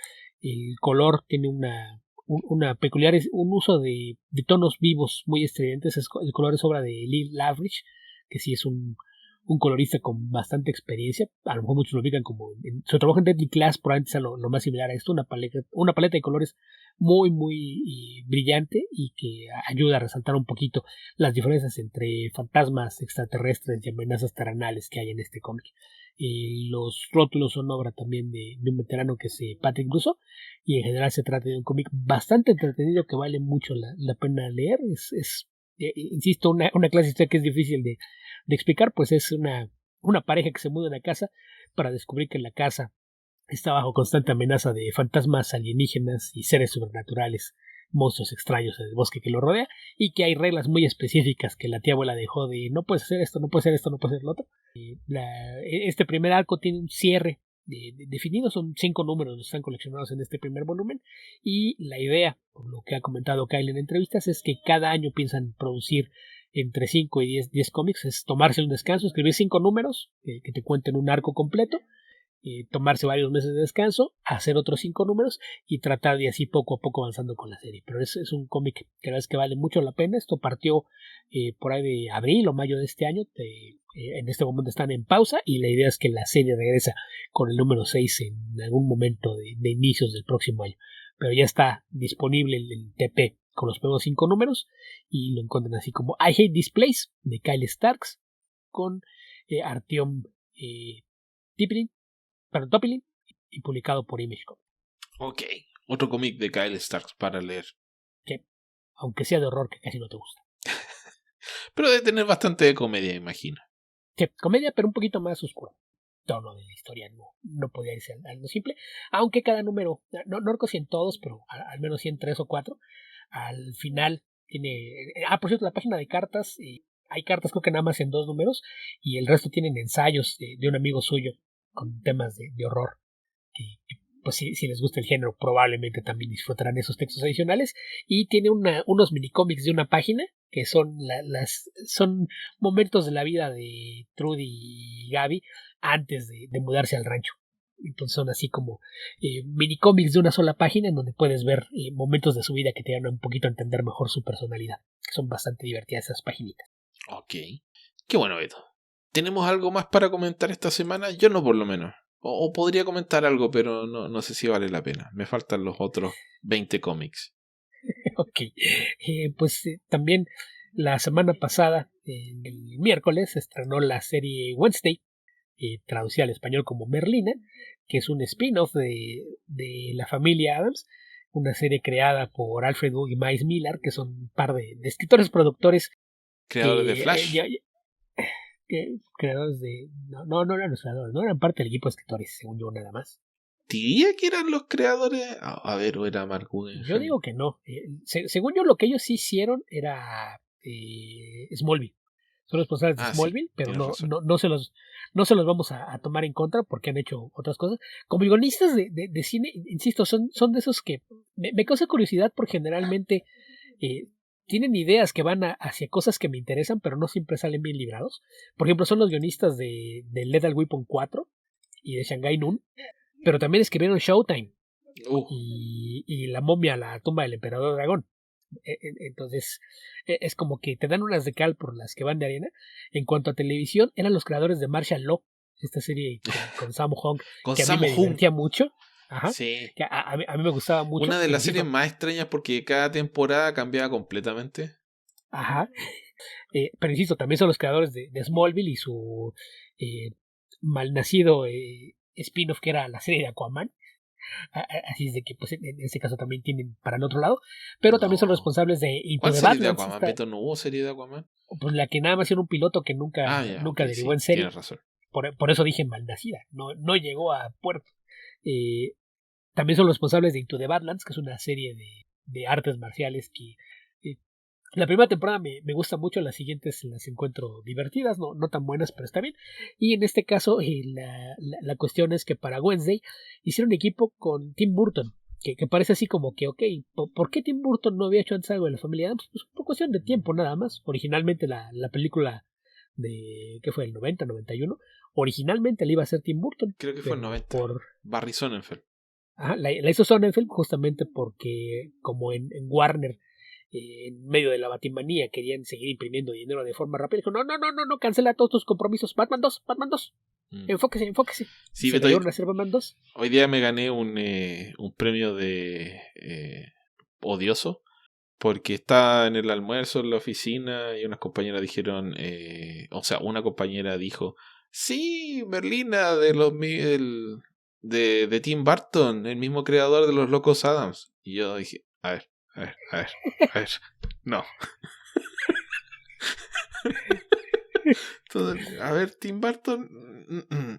El color tiene una peculiar, un uso de tonos vivos muy estridentes. El color es obra de Lee Lavrish, que sí es un colorista con bastante experiencia. A lo mejor muchos lo ubican como su trabajo en Deadly Class, probablemente sea lo más similar a esto, una paleta de colores muy muy brillante y que ayuda a resaltar un poquito las diferencias entre fantasmas extraterrestres y amenazas terrenales que hay en este cómic. Los rótulos son obra también de un veterano que es Patrick Russo, y en general se trata de un cómic bastante entretenido que vale mucho la pena leer. Insisto, una clase de historia que es difícil de explicar, pues es una pareja que se muda a una casa para descubrir que la casa está bajo constante amenaza de fantasmas alienígenas y seres sobrenaturales monstruos extraños en el bosque que lo rodea, y que hay reglas muy específicas que la tía abuela dejó de no puedes hacer esto, no puedes hacer esto, no puedes hacer lo otro. Este primer arco tiene un cierre definido, son 5 números los que están coleccionados en este primer volumen, y la idea, por lo que ha comentado Kyle en entrevistas, es que cada año piensan producir entre 5 y 10 cómics, es tomarse un descanso, escribir 5 números que te cuenten un arco completo, tomarse varios meses de descanso, hacer otros 5 números y tratar de así poco a poco avanzando con la serie. Pero es un cómic que la verdad es que vale mucho la pena. Esto partió por ahí de abril o mayo de este año. En este momento están en pausa y la idea es que la serie regresa con el número 6 en algún momento de inicios del próximo año. Pero ya está disponible el TP con los primeros 5 números y lo encuentran así como I Hate This Place de Kyle Starks con Artyom Topilin y publicado por Image Comics. Ok, otro cómic de Kyle Starks para leer. Que, aunque sea de horror, que casi no te gusta. Pero debe tener bastante de comedia, imagino. Que comedia, pero un poquito más oscuro. Tono de la historia no podía irse al lo simple. Aunque cada número, no recuerdo si en todos, pero al menos si en 3 o 4, al final tiene... por cierto, la página de cartas, hay cartas creo que nada más en 2 números, y el resto tienen ensayos de un amigo suyo con temas de horror. Pues si les gusta el género, probablemente también disfrutarán esos textos adicionales. Y tiene unos minicómics de una página que son son momentos de la vida de Trudy y Gaby antes de mudarse al rancho. Entonces son así como minicómics de una sola página en donde puedes ver momentos de su vida que te ayudan un poquito a entender mejor su personalidad. Son bastante divertidas esas paginitas. Ok, qué bueno, Beto. ¿Tenemos algo más para comentar esta semana? Yo no, por lo menos. O podría comentar algo, pero no sé si vale la pena. Me faltan los otros 20 cómics. Ok, pues también la semana pasada, el miércoles, se estrenó la serie Wednesday, traducida al español como Merlina, que es un spin-off de la familia Addams, una serie creada por Alfred Wood y Miles Millar, que son un par de escritores productores. Creadores de Flash. Creadores de... No eran los creadores, no eran parte del equipo de escritores, según yo, nada más. ¿Diría que eran los creadores? A ver, o era Mark Guggenheim. Yo digo que no. Según yo, lo que ellos sí hicieron era Smallville. Son responsables de Smallville, sí, pero no se los vamos a tomar en contra porque han hecho otras cosas. Como guionistas de cine, insisto, son de esos que me causa curiosidad porque generalmente tienen ideas que van hacia cosas que me interesan, pero no siempre salen bien librados. Por ejemplo, son los guionistas de Lethal Weapon 4 y de Shanghai Noon, pero también escribieron Showtime y La momia, la tumba del emperador dragón. Entonces es como que te dan unas de cal por las que van de arena. En cuanto a televisión, eran los creadores de Martial Law, esta serie con Sammo Hung, que a mí me divertía mucho. Ajá, sí. Que a mí me gustaba mucho. Una de las series más extrañas porque cada temporada cambiaba completamente. Ajá. Pero insisto, también son los creadores de Smallville y su malnacido spin-off que era la serie de Aquaman. Así es de que pues en este caso también tienen para el otro lado, pero también son responsables de Into the Badlands. ¿Cuál serie de Aquaman? ¿Beto, no hubo serie de Aquaman? Pues la que nada más era un piloto que nunca derivó en serie. Tienes razón. Por eso dije malnacida, no llegó a puerto. También son responsables de Into the Badlands, que es una serie de artes marciales que la primera temporada me gusta mucho, las siguientes las encuentro divertidas, no tan buenas, pero está bien. Y en este caso, la cuestión es que para Wednesday hicieron equipo con Tim Burton, que parece así como que, ok, ¿por qué Tim Burton no había hecho antes algo de la familia Addams? Pues por cuestión de tiempo nada más. Originalmente la película de, ¿qué fue? El 90, 91. Originalmente la iba a hacer Tim Burton. Creo que fue el 90. Por Barry Sonnenfeld. Ajá, la hizo Sonnenfeld justamente porque como en Warner, en medio de la batimanía querían seguir imprimiendo dinero de forma rápida. Dijo, no, cancela todos tus compromisos. Batman 2. Enfóquese. Sí, se Beto, a hacer Batman 2. Hoy día me gané un premio de odioso porque estaba en el almuerzo en la oficina y unas compañeras dijeron, una compañera dijo, sí, Merlina de Tim Burton, el mismo creador de Los Locos Adams. Y yo dije, a ver, no. Entonces, a ver, Tim Burton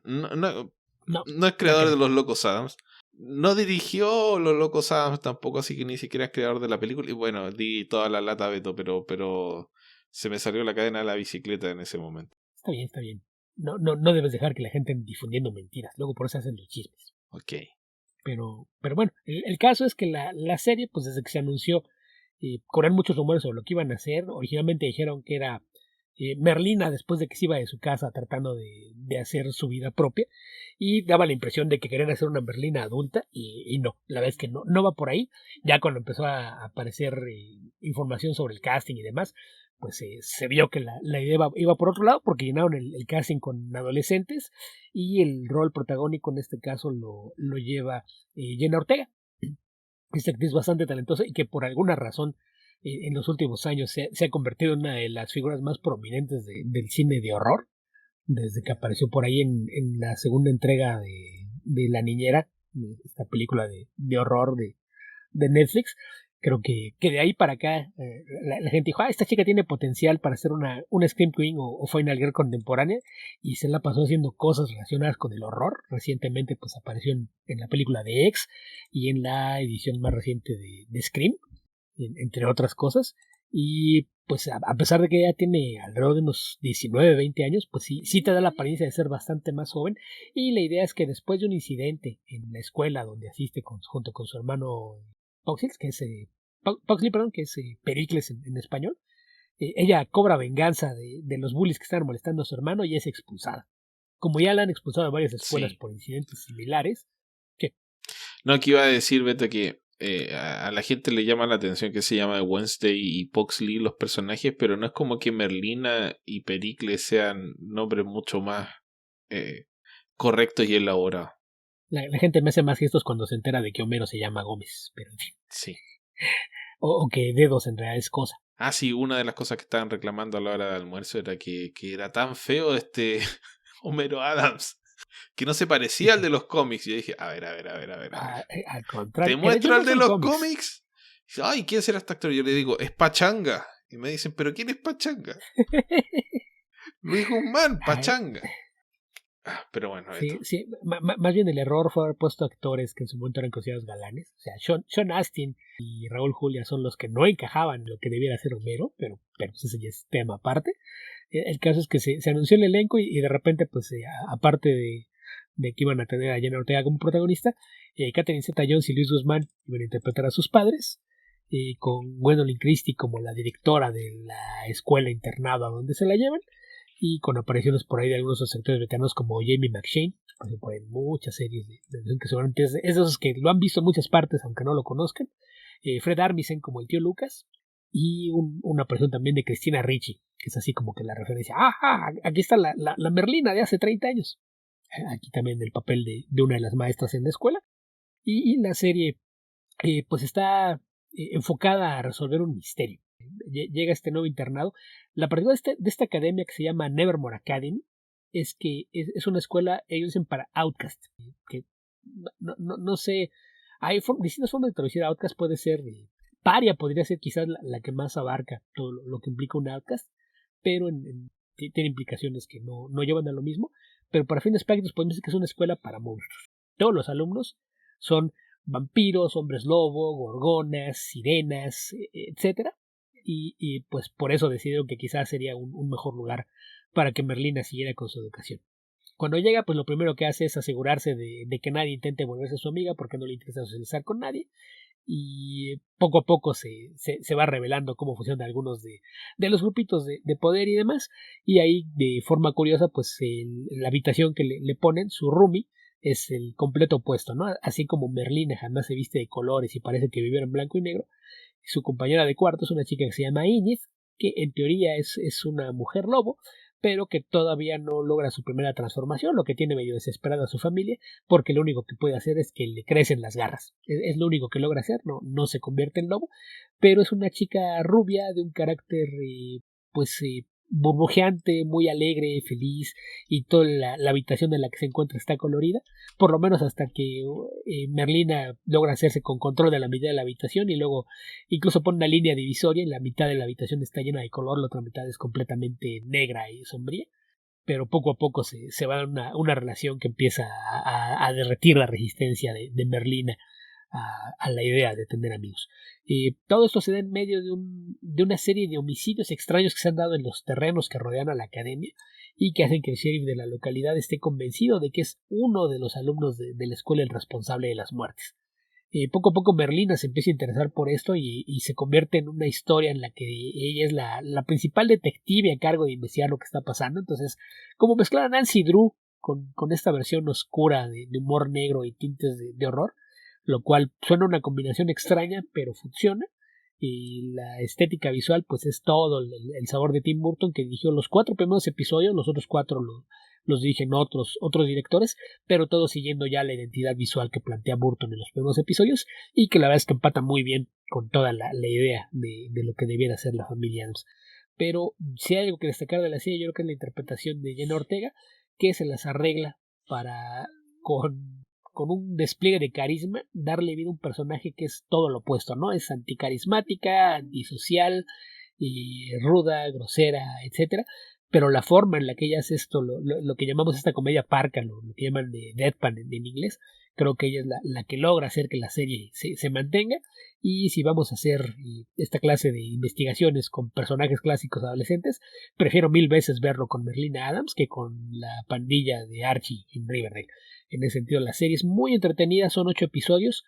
no es creador de Los Locos Adams. no dirigió Los Locos Adams tampoco, así que ni siquiera es creador de la película. Y bueno, di toda la lata, Beto, pero se me salió la cadena de la bicicleta en ese momento. Está bien, está bien. No debes dejar que la gente ande difundiendo mentiras. Luego por eso hacen los chismes. Ok. Pero bueno, el caso es que la serie, pues desde que se anunció, corrían muchos rumores sobre lo que iban a hacer. Originalmente dijeron que era Merlina después de que se iba de su casa tratando de hacer su vida propia, y daba la impresión de que querían hacer una Merlina adulta, y no, la verdad es que no va por ahí. Ya cuando empezó a aparecer información sobre el casting y demás, pues se vio que la idea iba por otro lado, porque llenaron el casting con adolescentes, y el rol protagónico en este caso lo lleva Jenna Ortega, esta actriz bastante talentosa y que por alguna razón en los últimos años se ha convertido en una de las figuras más prominentes del cine de horror, desde que apareció por ahí en la segunda entrega de La Niñera, esta película de horror de Netflix. Creo que de ahí para acá la gente dijo, esta chica tiene potencial para ser una Scream Queen o Final Girl contemporánea, y se la pasó haciendo cosas relacionadas con el horror. Recientemente pues apareció en la película de X y en la edición más reciente de Scream, entre otras cosas. Y pues a pesar de que ya tiene alrededor de unos 19, 20 años, pues sí te da la apariencia de ser bastante más joven. Y la idea es que después de un incidente en la escuela donde asiste junto con su hermano Pugsley, que es Pericles en español, ella cobra venganza de los bullies que están molestando a su hermano y es expulsada. Como ya la han expulsado de varias escuelas por incidentes similares. ¿Qué? No, que iba a decir, Beto, que a la gente le llama la atención que se llama Wednesday y Pugsley los personajes, pero no es como que Merlina y Pericles sean nombres mucho más correctos y elaborados. La gente me hace más gestos cuando se entera de que Homero se llama Gómez, pero en fin. Sí. O que Dedos en realidad es cosa. Ah, sí, una de las cosas que estaban reclamando a la hora de almuerzo era que era tan feo este Homero Adams, que no se parecía al de los cómics. Y yo dije, a ver. Al ¿Te contrario, que de hecho muestro no al de son los cómics. cómics? Y dice, ay, ¿quién será este actor? Y yo le digo, es Pachanga. Y me dicen, ¿pero quién es Pachanga? Luis Guzmán, Pachanga. Pero bueno, esto. Sí, más bien el error fue haber puesto actores que en su momento eran considerados galanes. O sea, Sean Astin y Raúl Julia son los que no encajaban en lo que debiera ser Homero, pero pues ese ya es tema aparte. El caso es que se anunció el elenco y de repente, pues aparte de que iban a tener a Jenna Ortega como protagonista, Catherine Zeta-Jones y Luis Guzmán iban a interpretar a sus padres, con Gwendolyn Christie como la directora de la escuela internada donde se la llevan, y con apariciones por ahí de algunos actores veteranos como Jamie McShane, por en muchas series de que seguramente es de esos que lo han visto en muchas partes aunque no lo conozcan. Fred Armisen como el tío Lucas, y una aparición también de Christina Ricci, que es así como que la referencia, aquí está la Merlina de hace 30 años. Aquí también el papel de una de las maestras en la escuela. Y la serie pues está enfocada a resolver un misterio. Llega este nuevo internado. La particularidad de esta academia, que se llama Nevermore Academy, es que es una escuela, ellos dicen, para outcast, que no sé, hay distintas formas de traducir outcast. Puede ser paria, podría ser quizás la que más abarca todo lo que implica un outcast, pero tiene implicaciones que no llevan a lo mismo. Pero para fines prácticos podemos decir que es una escuela para monstruos. Todos los alumnos son vampiros, hombres lobo, gorgonas, sirenas, etcétera. Y pues por eso decidieron que quizás sería un mejor lugar para que Merlina siguiera con su educación. Cuando llega, pues lo primero que hace es asegurarse de que nadie intente volverse su amiga, porque no le interesa socializar con nadie. Y poco a poco se va revelando cómo funcionan algunos de los grupitos de poder y demás. Y ahí, de forma curiosa, pues la habitación que le ponen, su roomie, es el completo opuesto, ¿no? Así como Merlina jamás se viste de colores y parece que viviera en blanco y negro, su compañera de cuarto es una chica que se llama Íñiz, que en teoría es una mujer lobo, pero que todavía no logra su primera transformación, lo que tiene medio desesperada a su familia, porque lo único que puede hacer es que le crecen las garras. Es lo único que logra hacer, no se convierte en lobo, pero es una chica rubia de un carácter pues burbujeante, muy alegre, feliz, y toda la habitación en la que se encuentra está colorida, por lo menos hasta que Merlina logra hacerse con control de la mitad de la habitación, y luego incluso pone una línea divisoria y la mitad de la habitación está llena de color, la otra mitad es completamente negra y sombría. pero poco a poco se va a dar una relación que empieza a derretir la resistencia de Merlina a la idea de tener amigos. Todo esto se da en medio de una serie de homicidios extraños que se han dado en los terrenos que rodean a la academia y que hacen que el sheriff de la localidad esté convencido de que es uno de los alumnos de la escuela el responsable de las muertes. Poco a poco Merlina se empieza a interesar por esto y se convierte en una historia en la que ella es la principal detective a cargo de investigar lo que está pasando. Entonces, como mezclar a Nancy Drew con esta versión oscura de humor negro y tintes de horror, lo cual suena una combinación extraña, pero funciona. Y la estética visual, pues es todo el sabor de Tim Burton, que dirigió los 4 primeros episodios, los otros 4 los dirigen otros directores, pero todo siguiendo ya la identidad visual que plantea Burton en los primeros episodios, y que la verdad es que empata muy bien con toda la idea de lo que debiera ser la familia Addams. Pero si hay algo que destacar de la serie, yo creo que es la interpretación de Jenna Ortega, que se las arregla para con un despliegue de carisma, darle vida a un personaje que es todo lo opuesto, ¿no? Es anticarismática, antisocial, ruda, grosera, etcétera. Pero la forma en la que ella hace esto, lo que llamamos esta comedia parca, lo que llaman de deadpan en inglés, creo que ella es la que logra hacer que la serie se mantenga. Y si vamos a hacer esta clase de investigaciones con personajes clásicos adolescentes, prefiero 1000 veces verlo con Merlina Addams que con la pandilla de Archie en Riverdale. En ese sentido, la serie es muy entretenida, son 8 episodios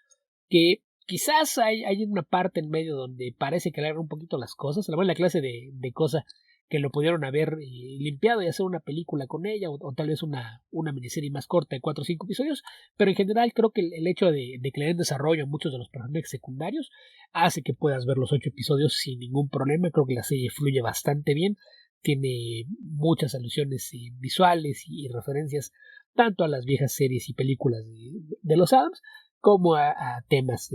que quizás hay una parte en medio donde parece que alargan un poquito las cosas, la clase de cosa que lo pudieron haber limpiado y hacer una película con ella, o tal vez una miniserie más corta de 4 o 5 episodios, pero en general creo que el hecho de que le den desarrollo a muchos de los personajes secundarios hace que puedas ver los 8 episodios sin ningún problema. Creo que la serie fluye bastante bien, tiene muchas alusiones visuales y referencias tanto a las viejas series y películas de los Addams como a temas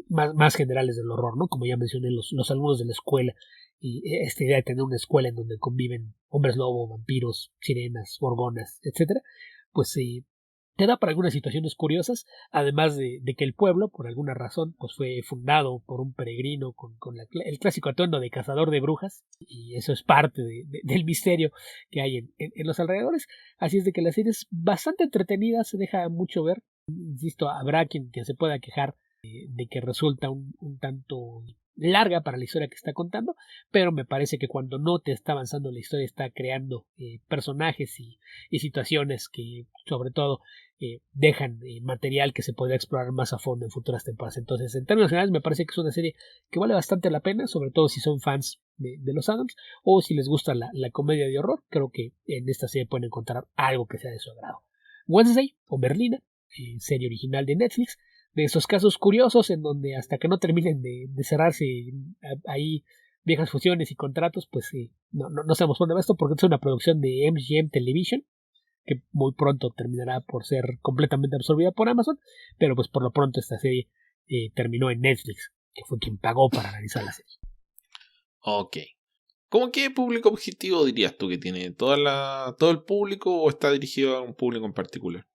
más generales del horror, ¿no? Como ya mencioné, los alumnos de la escuela y esta idea de tener una escuela en donde conviven hombres lobo, vampiros, sirenas, gorgonas, etcétera, pues te da para algunas situaciones curiosas, además de que el pueblo, por alguna razón, pues fue fundado por un peregrino con el clásico atuendo de cazador de brujas, y eso es parte del misterio que hay en los alrededores. Así es de que la serie es bastante entretenida, se deja mucho ver. Insisto, habrá quien se pueda quejar de que resulta un tanto larga para la historia que está contando, pero me parece que cuando no te está avanzando la historia está creando personajes y situaciones que sobre todo dejan material que se podría explorar más a fondo en futuras temporadas. Entonces, en términos generales, me parece que es una serie que vale bastante la pena, sobre todo si son fans de los Addams o si les gusta la comedia de horror. Creo que en esta serie pueden encontrar algo que sea de su agrado. Wednesday o Merlina, serie original de Netflix, de esos casos curiosos en donde hasta que no terminen de cerrarse ahí viejas fusiones y contratos, pues no sabemos dónde va esto, porque es una producción de MGM Television que muy pronto terminará por ser completamente absorbida por Amazon, pero pues por lo pronto esta serie terminó en Netflix, que fue quien pagó para realizar la serie. Ok. ¿Cómo qué público objetivo dirías tú que tiene? ¿Todo el público o está dirigido a un público en particular?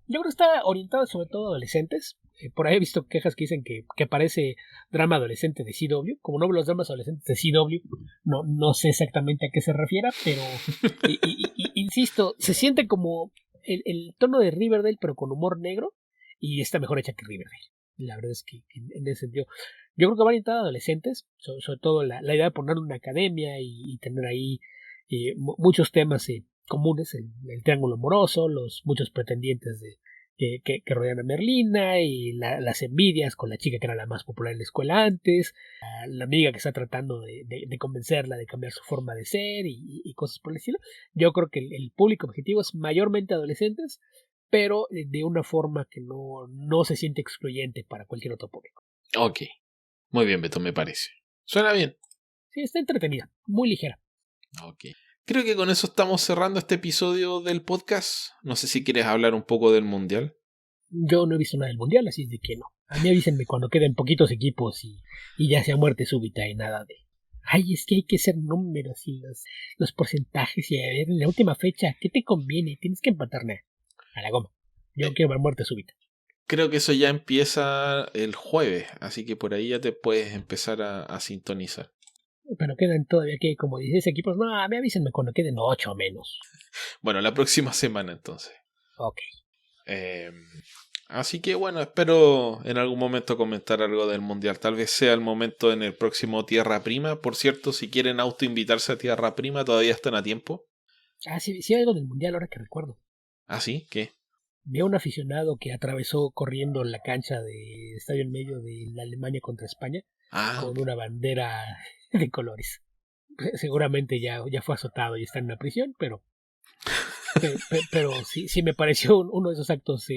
Yo creo que está orientado sobre todo a adolescentes. Por ahí he visto quejas que dicen que parece drama adolescente de CW. Como no veo los dramas adolescentes de CW, no sé exactamente a qué se refiera, pero insisto, se siente como el tono de Riverdale, pero con humor negro, y está mejor hecha que Riverdale. La verdad es que en ese sentido, yo creo que va orientada a adolescentes, sobre todo la idea de poner una academia y tener ahí muchos temas comunes, el triángulo amoroso, los muchos pretendientes que rodean a Merlina y las envidias con la chica que era la más popular en la escuela antes, la amiga que está tratando de convencerla de cambiar su forma de ser y cosas por el estilo. Yo creo que el público objetivo es mayormente adolescentes, pero de una forma que no se siente excluyente para cualquier otro público. Ok, muy bien, Beto, me parece. Suena bien. Sí, está entretenida, muy ligera. Ok. Creo que con eso estamos cerrando este episodio del podcast. No sé si quieres hablar un poco del Mundial. Yo no he visto nada del Mundial, así es de que no. A mí avísenme cuando queden poquitos equipos y ya sea muerte súbita y nada de... Ay, es que hay que hacer números y los porcentajes y a ver, en la última fecha, ¿qué te conviene? Tienes que empatarme a la goma. Yo quiero ver muerte súbita. Creo que eso ya empieza el jueves, así que por ahí ya te puedes empezar a sintonizar. Pero quedan todavía que como 16 equipos. No, a mí avísenme cuando queden 8 o menos. Bueno, la próxima semana entonces. Ok. Así que bueno, espero en algún momento comentar algo del Mundial. Tal vez sea el momento en el próximo Tierra Prima. Por cierto, si quieren autoinvitarse a Tierra Prima, todavía están a tiempo. Sí, algo del mundial ahora que recuerdo. ¿Ah, sí? ¿Qué? Vi a un aficionado que atravesó corriendo la cancha de estadio en medio de la Alemania contra España con una bandera de colores. Seguramente ya fue azotado y está en una prisión, pero sí me pareció uno de esos actos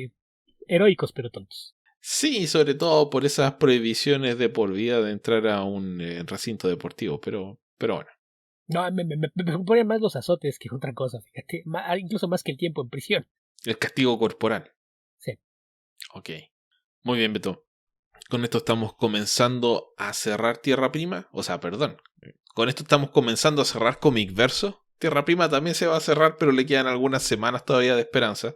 heroicos pero tontos. Sí, sobre todo por esas prohibiciones de por vida de entrar a un recinto deportivo, pero bueno. No, me ponen más los azotes que otra cosa, fíjate, incluso más que el tiempo en prisión. El castigo corporal. Sí. Ok. Muy bien, Beto. Con esto estamos comenzando a cerrar Tierra Prima. O sea, perdón. Con esto estamos comenzando a cerrar Comic Verso. Tierra Prima también se va a cerrar, pero le quedan algunas semanas todavía de esperanza.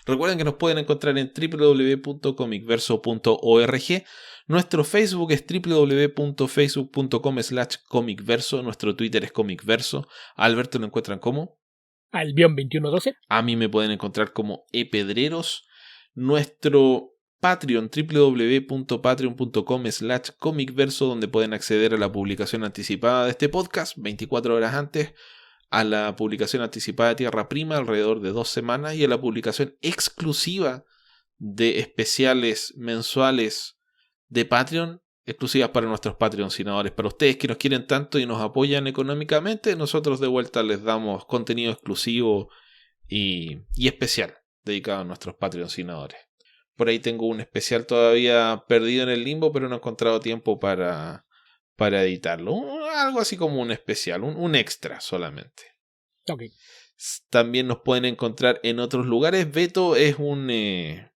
Recuerden que nos pueden encontrar en www.comicverso.org. Nuestro Facebook es www.facebook.com/comicverso. Nuestro Twitter es comicverso. A Alberto lo encuentran como Albion2112. A mí me pueden encontrar como epedreros. Nuestro Patreon, www.patreon.com/comicverso, donde pueden acceder a la publicación anticipada de este podcast 24 horas antes, a la publicación anticipada de Tierra Prima alrededor de 2 semanas y a la publicación exclusiva de especiales mensuales de Patreon, exclusivas para nuestros patrocinadores. Para ustedes que nos quieren tanto y nos apoyan económicamente, nosotros de vuelta les damos contenido exclusivo y especial dedicado a nuestros patrocinadores. Por ahí tengo un especial todavía perdido en el limbo, pero no he encontrado tiempo para editarlo. Algo así como un especial, un extra solamente. Ok. También nos pueden encontrar en otros lugares. Beto es una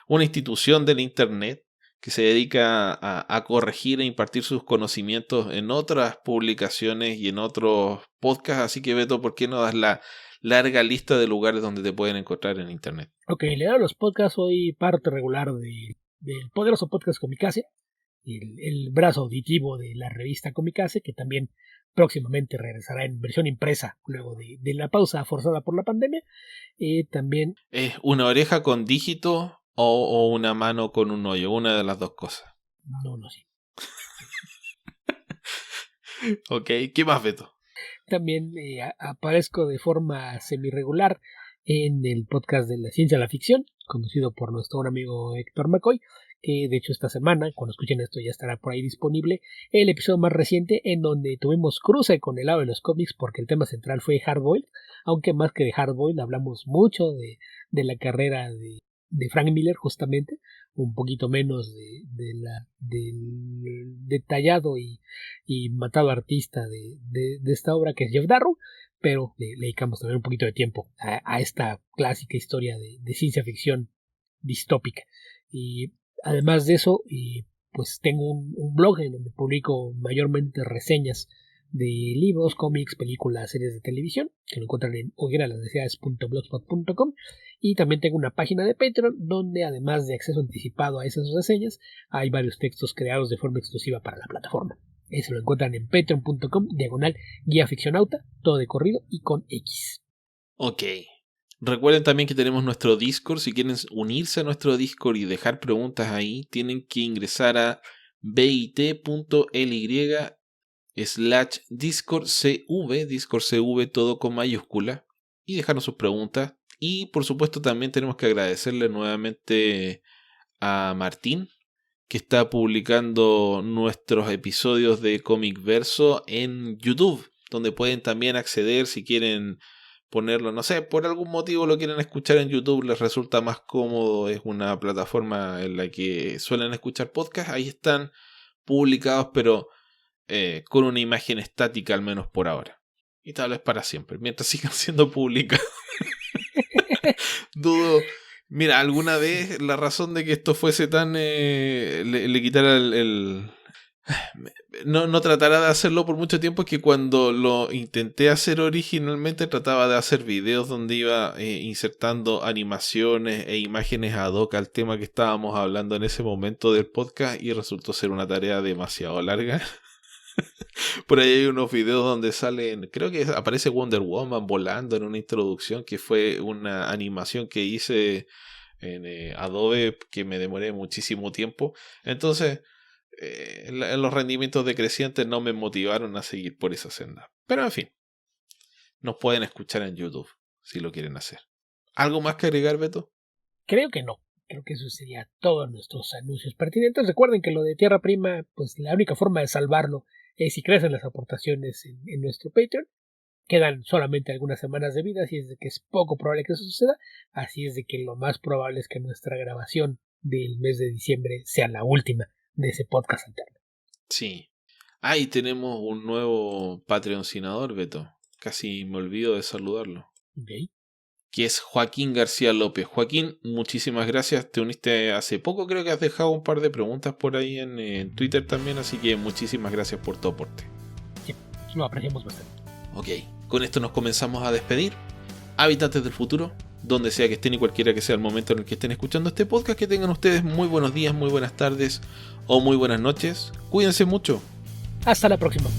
institución del internet que se dedica a corregir e impartir sus conocimientos en otras publicaciones y en otros podcasts. Así que, Beto, ¿por qué no das la larga lista de lugares donde te pueden encontrar en internet? Ok, le doy los podcasts. Soy parte regular del poderoso podcast Comicase, el brazo auditivo de la revista Comicase, que también próximamente regresará en versión impresa luego de la pausa forzada por la pandemia. También ¿Es una oreja con dígito o una mano con un hoyo? Una de las dos cosas. No sé. Ok, ¿qué más, Beto? También aparezco de forma semi-regular en el podcast de la ciencia y la ficción, conducido por nuestro buen amigo Héctor McCoy, que de hecho esta semana, cuando escuchen esto, ya estará por ahí disponible el episodio más reciente en donde tuvimos cruce con el lado de los cómics porque el tema central fue Hardboiled, aunque más que de Hardboiled hablamos mucho de la carrera de Frank Miller, justamente, un poquito menos del detallado y matado artista de esta obra que es Jeff Darrow, pero le dedicamos también un poquito de tiempo a esta clásica historia de ciencia ficción distópica. Y además de eso, pues tengo un blog en donde publico mayormente reseñas de libros, cómics, películas, series de televisión, que lo encuentran en hogueralasdeseadas.blogspot.com, y también tengo una página de Patreon donde además de acceso anticipado a esas reseñas, hay varios textos creados de forma exclusiva para la plataforma. Eso lo encuentran en patreon.com/guía ficcionauta, todo de corrido y con X. Ok. Recuerden también que tenemos nuestro Discord. Si quieren unirse a nuestro Discord y dejar preguntas ahí, tienen que ingresar a bit.ly/discordcv, discordcv todo con mayúscula, y dejarnos sus preguntas. Y por supuesto también tenemos que agradecerle nuevamente a Martín, que está publicando nuestros episodios de Comic Verso en YouTube, donde pueden también acceder si quieren ponerlo, no sé, por algún motivo lo quieren escuchar en YouTube, les resulta más cómodo, es una plataforma en la que suelen escuchar podcasts, ahí están publicados, pero con una imagen estática al menos por ahora. Y tal vez para siempre, mientras sigan siendo publicados. Dudo. Mira, alguna vez la razón de que esto fuese tan... le quitara no tratará de hacerlo por mucho tiempo, es que cuando lo intenté hacer originalmente trataba de hacer videos donde iba insertando animaciones e imágenes ad hoc al tema que estábamos hablando en ese momento del podcast y resultó ser una tarea demasiado larga. Por ahí hay unos videos donde salen, creo que aparece Wonder Woman volando en una introducción que fue una animación que hice en Adobe que me demoré muchísimo tiempo. Entonces, los rendimientos decrecientes no me motivaron a seguir por esa senda. Pero en fin, nos pueden escuchar en YouTube si lo quieren hacer. ¿Algo más que agregar, Beto? Creo que no. Creo que eso sería todos nuestros anuncios pertinentes. Recuerden que lo de Tierra Prima, pues la única forma de salvarlo es si crecen las aportaciones en nuestro Patreon. Quedan solamente algunas semanas de vida, así es de que es poco probable que eso suceda. Así es de que lo más probable es que nuestra grabación del mes de diciembre sea la última de ese podcast alterno. Sí. Y tenemos un nuevo patrocinador, Beto. Casi me olvido de saludarlo. Okay. Que es Joaquín García López. Joaquín, muchísimas gracias. Te uniste hace poco, creo que has dejado un par de preguntas por ahí en Twitter también, así que muchísimas gracias por tu aporte. Sí, lo apreciamos bastante. Ok, con esto nos comenzamos a despedir. Habitantes del futuro, donde sea que estén y cualquiera que sea el momento en el que estén escuchando este podcast, que tengan ustedes muy buenos días, muy buenas tardes o muy buenas noches. Cuídense mucho. Hasta la próxima.